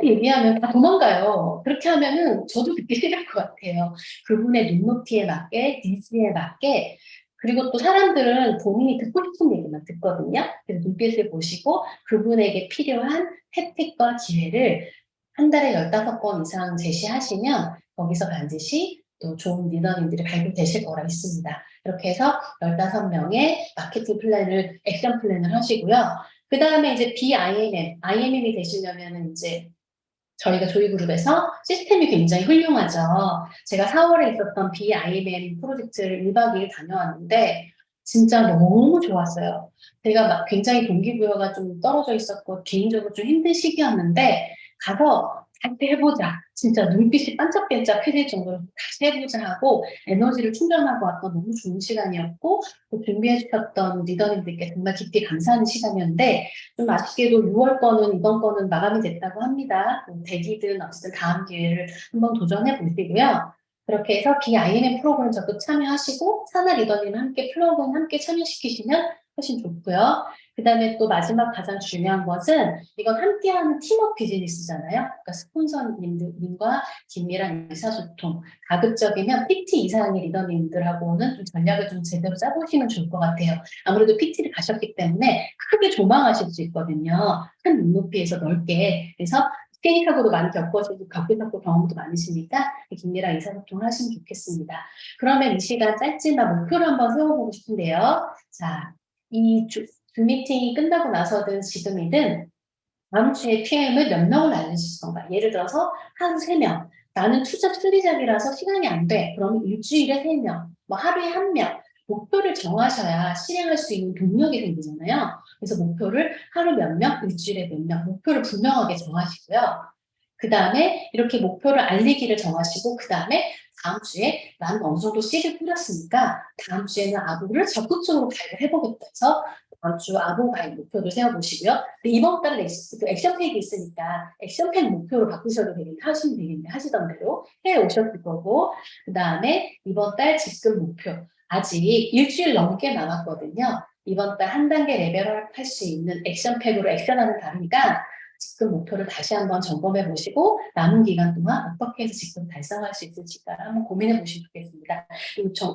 얘기하면 다 도망가요. 그렇게 하면은 저도 듣기 싫을 것 같아요. 그분의 눈높이에 맞게, 니즈에 맞게, 그리고 또 사람들은 본인이 듣고 싶은 얘기만 듣거든요. 그래서 눈빛을 보시고 그분에게 필요한 혜택과 기회를 한 달에 15번 이상 제시하시면 거기서 반드시 또 좋은 리더님들이 발굴되실 거라 믿습니다. 이렇게 해서 15명의 마케팅 플랜을, 액션 플랜을 하시고요. 그 다음에 이제 BIMM, IMM이 되시려면은 이제 저희가 조이그룹에서 시스템이 굉장히 훌륭하죠. 제가 4월에 있었던 BIMM 프로젝트를 1박 2일 다녀왔는데 진짜 너무 좋았어요. 제가 막 굉장히 동기부여가 좀 떨어져 있었고 개인적으로 좀 힘든 시기였는데 가서 다시 해보자. 진짜 눈빛이 반짝반짝해질 정도로 다시 해보자 하고 에너지를 충전하고 왔던 너무 좋은 시간이었고 또 준비해 주셨던 리더님들께 정말 깊이 감사하는 시간이었는데 좀 아쉽게도 6월 거는 이번 거는 마감이 됐다고 합니다. 대기든 어쨌든 다음 기회를 한번 도전해 보시고요. 그렇게 해서 BIMM 프로그램 적극 참여하시고 사나 리더님 함께 플러그인 함께 참여시키시면 훨씬 좋고요. 그 다음에 또 마지막 가장 중요한 것은 이건 함께하는 팀워크 비즈니스잖아요. 그러니까 스폰서님과 긴밀한 의사소통, 가급적이면 PT 이상의 리더님들하고는 좀 전략을 좀 제대로 짜보시면 좋을 것 같아요. 아무래도 PT를 가셨기 때문에 크게 조망하실 수 있거든요. 큰 눈높이에서 넓게. 그래서 스케이하고도 많이 겪으셨고 경험도 많으시니까 긴밀한 의사소통을 하시면 좋겠습니다. 그러면 이 시간 짧지만 목표를 한번 세워보고 싶은데요. 자, 이 줌 미팅이 끝나고 나서든 지금이든 다음 주에 PM을 몇 명을 알려주실 건가? 예를 들어서 하루 3명. 나는 투잡 순리잡이라서 시간이 안 돼. 그러면 일주일에 3명, 뭐 하루에 1명. 목표를 정하셔야 실행할 수 있는 동력이 생기잖아요. 그래서 목표를 하루 몇 명, 일주일에 몇 명, 목표를 분명하게 정하시고요. 그 다음에 이렇게 목표를 알리기를 정하시고, 그 다음에 다음 주에 나는 어느 정도 씨를 뿌렸으니까 다음 주에는 아부를 적극적으로 가입을 해보겠다 해서 다음 주 아부 가입 목표를 세워보시고요. 근데 이번 달에 그 액션팩이 있으니까 액션팩 목표로 바꾸셔도 되겠네, 하시면 되겠네, 하시던 대로 해오셨을 거고, 그 다음에 이번 달 직급 목표. 아직 일주일 넘게 남았거든요. 이번 달 한 단계 레벨업 할 수 있는 액션팩으로 액션하는 다르니까 직급 목표를 다시 한번 점검해 보시고 남은 기간 동안 어떻게 해서 직급 달성할 수 있을지가 한번 고민해 보시면 좋겠습니다.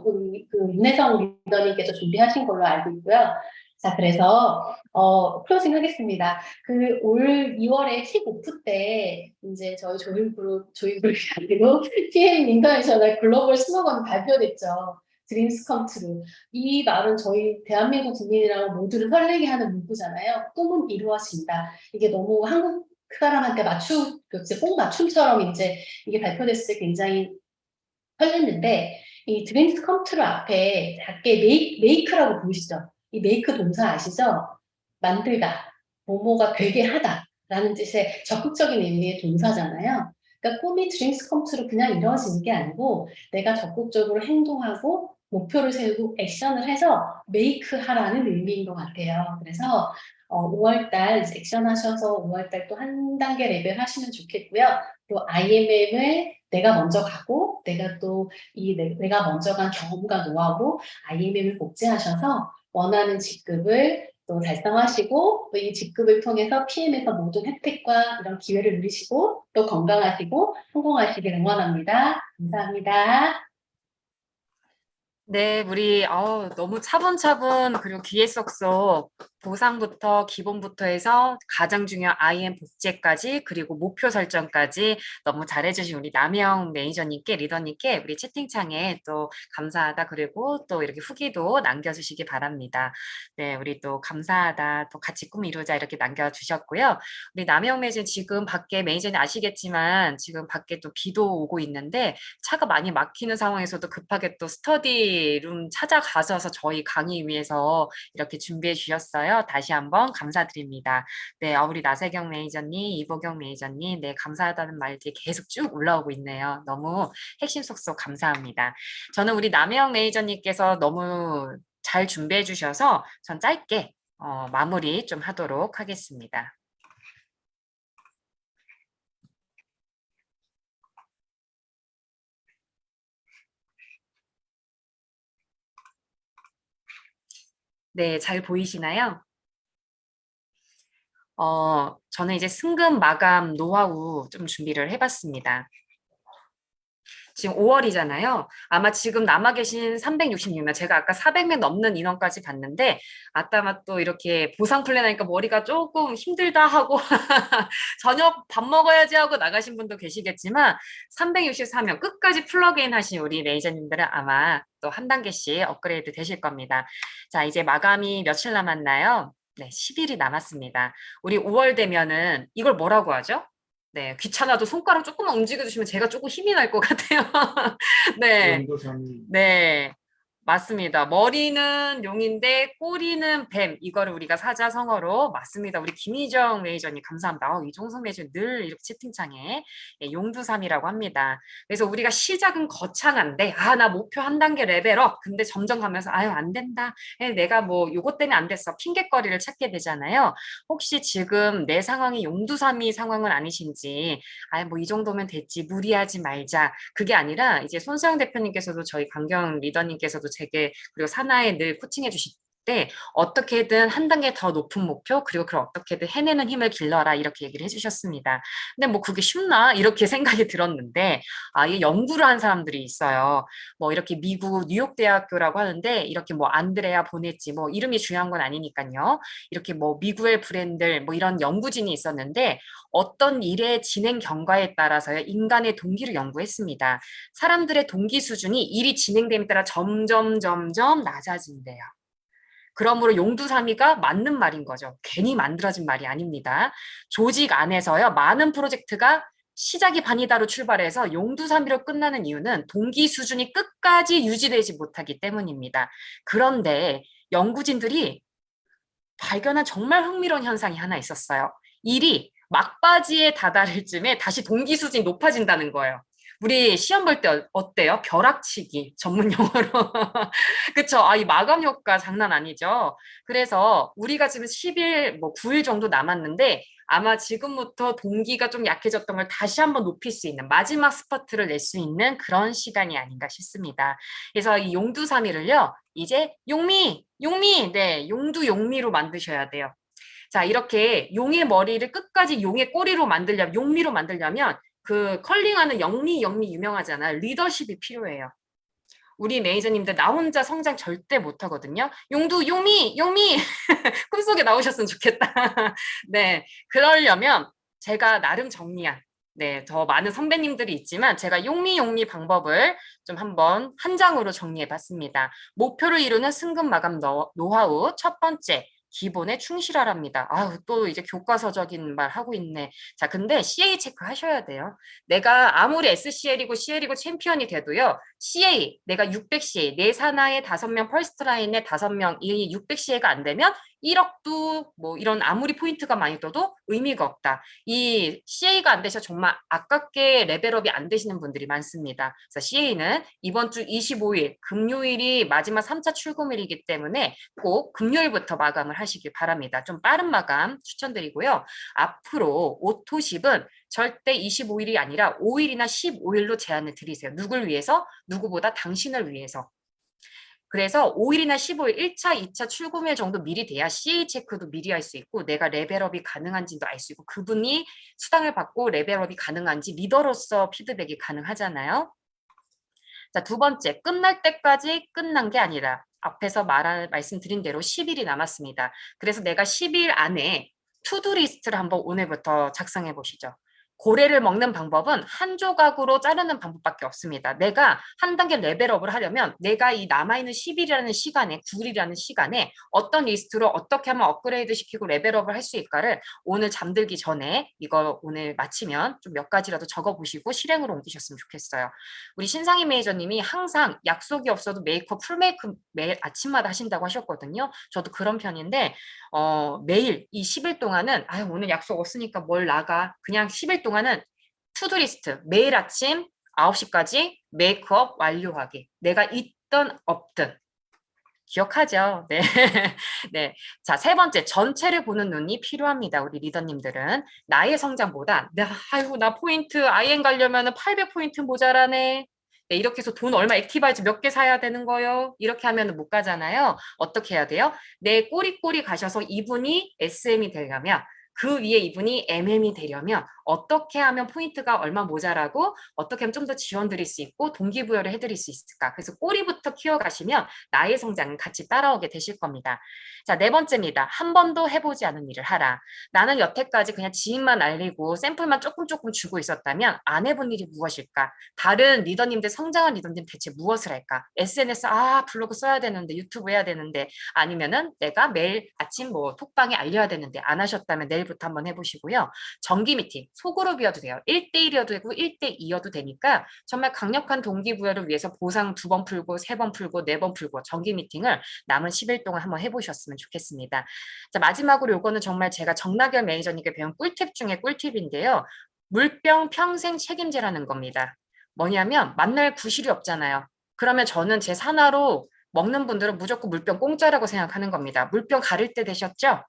우리 윤혜성 리더님께서 준비하신 걸로 알고 있고요. 자, 그래서 클로징 하겠습니다. 그 올 2월에 킥오프 때 이제 저희 조이그룹이 아니고 PM 인터내셔널 글로벌 슬로건이 발표됐죠. 드림스 컴 트루. 이 말은 저희 대한민국 국민이라고 모두를 설레게 하는 문구잖아요. 꿈은 이루어진다. 이게 너무 한국 사람한테 꼭 맞춤처럼 이제 이게 발표됐을 때 굉장히 설렜는데, 이 드림스 컴 트루 앞에 작게 메이크라고 보이시죠? 이 메이크 동사 아시죠? 만들다, 뭐뭐가 되게 하다 라는 뜻의 적극적인 의미의 동사잖아요. 그러니까 꿈이 드림스 컴 트루 그냥 이루어지는 게 아니고 내가 적극적으로 행동하고 목표를 세우고 액션을 해서 메이크 하라는 의미인 것 같아요. 그래서 5월달 액션 하셔서 5월달 또 한 단계 레벨 하시면 좋겠고요. 또 IMM을 내가 먼저 가고 내가 또 내가 먼저 간 경험과 노하우 IMM을 복제하셔서 원하는 직급을 또 달성하시고 또 이 직급을 통해서 PM에서 모든 혜택과 이런 기회를 누리시고 또 건강하시고 성공하시길 응원합니다. 감사합니다. 네, 우리 너무 차분차분 그리고 귀에 쏙쏙 보상부터 기본부터 해서 가장 중요한 IM 복제까지 그리고 목표 설정까지 너무 잘해주신 우리 남영 매니저님께 리더님께 우리 채팅창에 또 감사하다 그리고 또 이렇게 후기도 남겨주시기 바랍니다. 네, 우리 또 감사하다 또 같이 꿈 이루자 이렇게 남겨주셨고요. 우리 남영 매니저 지금 밖에 매니저님 아시겠지만 지금 밖에 또 비도 오고 있는데 차가 많이 막히는 상황에서도 급하게 또 스터디룸 찾아가셔서 저희 강의 위해서 이렇게 준비해 주셨어요. 주셔서요. 다시 한번 감사드립니다. 네, 우리 나세경 매니저님, 이보경 매니저님, 네, 감사하다는 말들이 계속 쭉 올라오고 있네요. 너무 핵심 속속 감사합니다. 저는 우리 남혜영 매니저님께서 너무 잘 준비해 주셔서 전 짧게 마무리 좀 하도록 하겠습니다. 네, 잘 보이시나요? 저는 이제 승급 마감 노하우 좀 준비를 해봤습니다. 지금 5월이잖아요. 아마 지금 남아 계신 366명, 제가 아까 400명 넘는 인원까지 봤는데, 아따마 또 이렇게 보상 플랜 하니까 머리가 조금 힘들다 하고, 저녁 밥 먹어야지 하고 나가신 분도 계시겠지만, 364명 끝까지 플러그인 하신 우리 매니저님들은 아마 또 한 단계씩 업그레이드 되실 겁니다. 자, 이제 마감이 며칠 남았나요? 네, 10일이 남았습니다. 우리 5월 되면은 이걸 뭐라고 하죠? 네, 귀찮아도 손가락 조금만 움직여주시면 제가 조금 힘이 날 것 같아요. 네, 연도삼이 네, 맞습니다. 머리는 용인데 꼬리는 뱀. 이거를 우리가 사자성어로 맞습니다. 우리 김희정 매니저님 감사합니다. 이종성 매니저님 늘 이렇게 채팅창에 용두삼이라고 합니다. 그래서 우리가 시작은 거창한데 나 목표 한 단계 레벨업. 근데 점점 가면서 아유 안 된다. 내가 뭐 요것 때문에 안 됐어. 핑계거리를 찾게 되잖아요. 혹시 지금 내 상황이 용두삼이 상황은 아니신지 뭐 이 정도면 됐지 무리하지 말자. 그게 아니라 이제 손수영 대표님께서도 저희 강경 리더님께서도 제게 그리고 사나에 늘 코칭해 주실 때 어떻게든 한 단계 더 높은 목표 그리고 그걸 어떻게든 해내는 힘을 길러라 이렇게 얘기를 해주셨습니다. 근데 뭐 그게 쉽나 이렇게 생각이 들었는데 이 연구를 한 사람들이 있어요. 뭐 이렇게 미국 뉴욕 대학교라고 하는데 이렇게 뭐 안드레아 보네치 뭐 이름이 중요한 건 아니니까요. 이렇게 뭐 미국의 브랜드 뭐 이런 연구진이 있었는데 어떤 일의 진행 경과에 따라서요 인간의 동기를 연구했습니다. 사람들의 동기 수준이 일이 진행됨에 따라 점점 낮아진대요. 그러므로 용두사미가 맞는 말인 거죠. 괜히 만들어진 말이 아닙니다. 조직 안에서요 많은 프로젝트가 시작이 반이다로 출발해서 용두사미로 끝나는 이유는 동기 수준이 끝까지 유지되지 못하기 때문입니다. 그런데 연구진들이 발견한 정말 흥미로운 현상이 하나 있었어요. 일이 막바지에 다다를 쯤에 다시 동기 수준이 높아진다는 거예요. 우리 시험 볼 때 어때요? 벼락치기 전문 용어로. 그쵸? 이 마감 효과 장난 아니죠? 그래서 우리가 지금 10일, 뭐 9일 정도 남았는데 아마 지금부터 동기가 좀 약해졌던 걸 다시 한번 높일 수 있는 마지막 스퍼트를 낼 수 있는 그런 시간이 아닌가 싶습니다. 그래서 이 용두사미를요, 이제 용미, 네, 용두용미로 만드셔야 돼요. 자, 이렇게 용의 머리를 끝까지 용의 꼬리로 만들려면, 용미로 만들려면 그 컬링하는 영미 유명하잖아요. 리더십이 필요해요. 우리 매니저님들 나 혼자 성장 절대 못하거든요. 용미 꿈속에 나오셨으면 좋겠다. 네, 그러려면 제가 나름 정리한 네, 더 많은 선배님들이 있지만 제가 용미 방법을 좀 한번 한 장으로 정리해 봤습니다. 목표를 이루는 승급 마감 노하우 첫 번째 기본에 충실하랍니다. 또 이제 교과서적인 말 하고 있네. 자, 근데 CA 체크 하셔야 돼요. 내가 아무리 SCL이고 CL이고 챔피언이 돼도요. CA, 내가 600CA, 내 산하에 5명, 퍼스트 라인에 5명, 이 600CA가 안 되면 1억도 뭐 이런 아무리 포인트가 많이 떠도 의미가 없다. 이 CA가 안 되셔 정말 아깝게 레벨업이 안 되시는 분들이 많습니다. 그래서 CA는 이번 주 25일 금요일이 마지막 3차 출금일이기 때문에 꼭 금요일부터 마감을 하시길 바랍니다. 좀 빠른 마감 추천드리고요. 앞으로 오토십은 절대 25일이 아니라 5일이나 15일로 제한을 드리세요. 누굴 위해서? 누구보다 당신을 위해서. 그래서 5일이나 15일 1차, 2차 출금일 정도 미리 돼야 CA 체크도 미리 할 수 있고 내가 레벨업이 가능한지도 알 수 있고 그분이 수당을 받고 레벨업이 가능한지 리더로서 피드백이 가능하잖아요. 자, 두 번째, 끝날 때까지 끝난 게 아니라 앞에서 말씀드린 대로 10일이 남았습니다. 그래서 내가 10일 안에 투두 리스트를 한번 오늘부터 작성해 보시죠. 고래를 먹는 방법은 한 조각으로 자르는 방법밖에 없습니다. 내가 한 단계 레벨업을 하려면 내가 이 남아있는 10일이라는 시간에, 9일이라는 시간에 어떤 리스트로 어떻게 하면 업그레이드 시키고 레벨업을 할 수 있을까를 오늘 잠들기 전에 이거 오늘 마치면 좀 몇 가지라도 적어보시고 실행으로 옮기셨으면 좋겠어요. 우리 신상희 매니저님이 항상 약속이 없어도 메이크업, 풀메이크업 매일 아침마다 하신다고 하셨거든요. 저도 그런 편인데 매일 이 10일 동안은 오늘 약속 없으니까 뭘 나가. 그냥 10일 동안은 투두리스트 매일 아침 9시까지 메이크업 완료하기. 내가 있든 없든. 기억하죠? 네. 네. 자, 세 번째, 전체를 보는 눈이 필요합니다. 우리 리더님들은. 나의 성장보다, 나 포인트, IN 가려면 800포인트 모자라네. 네, 이렇게 해서 돈 얼마 액티바이즈 몇 개 사야 되는 거요? 이렇게 하면 못 가잖아요. 어떻게 해야 돼요? 내 꼬리꼬리 가셔서 이분이 SM이 되려면, 그 위에 이분이 MM이 되려면 어떻게 하면 포인트가 얼마 모자라고 어떻게 하면 좀 더 지원 드릴 수 있고 동기부여를 해드릴 수 있을까? 그래서 꼬리부터 키워가시면 나의 성장은 같이 따라오게 되실 겁니다. 자, 네 번째입니다. 한 번도 해보지 않은 일을 하라. 나는 여태까지 그냥 지인만 알리고 샘플만 조금 주고 있었다면 안 해본 일이 무엇일까? 다른 리더님들, 성장한 리더님 대체 무엇을 할까? SNS, 블로그 써야 되는데, 유튜브 해야 되는데, 아니면은 내가 매일 아침 뭐 톡방에 알려야 되는데 안 하셨다면 내일부터 한번 해보시고요. 정기 미팅, 소그룹이어도 돼요. 1대1이어도 되고 1대2여도 되니까 정말 강력한 동기부여를 위해서 보상 2번 풀고 3번 풀고 4번 풀고 정기 미팅을 남은 10일 동안 한번 해보셨으면 좋겠습니다. 자, 마지막으로 요거는 정말 제가 정나결 매니저님께 배운 꿀팁 중에 꿀팁인데요. 물병 평생 책임제라는 겁니다. 뭐냐면 만날 구실이 없잖아요. 그러면 저는 제 산하로 먹는 분들은 무조건 물병 공짜라고 생각하는 겁니다. 물병 가릴 때 되셨죠?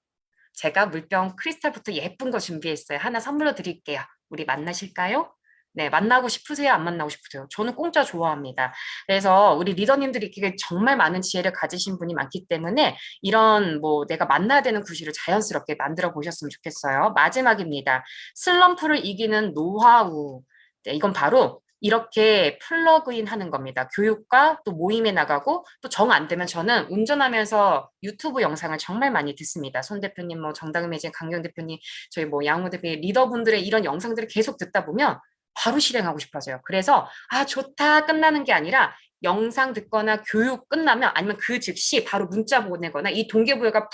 제가 물병 크리스탈부터 예쁜 거 준비했어요. 하나 선물로 드릴게요. 우리 만나실까요? 네, 만나고 싶으세요? 안 만나고 싶으세요? 저는 공짜 좋아합니다. 그래서 우리 리더님들이 정말 많은 지혜를 가지신 분이 많기 때문에 이런 뭐 내가 만나야 되는 구실을 자연스럽게 만들어 보셨으면 좋겠어요. 마지막입니다. 슬럼프를 이기는 노하우. 네, 이건 바로 이렇게 플러그인 하는 겁니다. 교육과 또 모임에 나가고 또 정 안 되면 저는 운전하면서 유튜브 영상을 정말 많이 듣습니다. 손 대표님, 뭐 정다은 매진, 강경 대표님, 저희 뭐 양호 대표님, 리더분들의 이런 영상들을 계속 듣다 보면 바로 실행하고 싶어져요. 그래서 좋다 끝나는 게 아니라 영상 듣거나 교육 끝나면 아니면 그 즉시 바로 문자 보내거나 이 동기부여가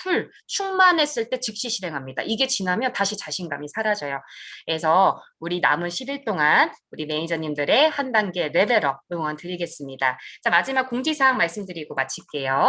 충만했을 때 즉시 실행합니다. 이게 지나면 다시 자신감이 사라져요. 그래서 우리 남은 10일 동안 우리 매니저님들의 한 단계 레벨업 응원 드리겠습니다. 자, 마지막 공지사항 말씀드리고 마칠게요.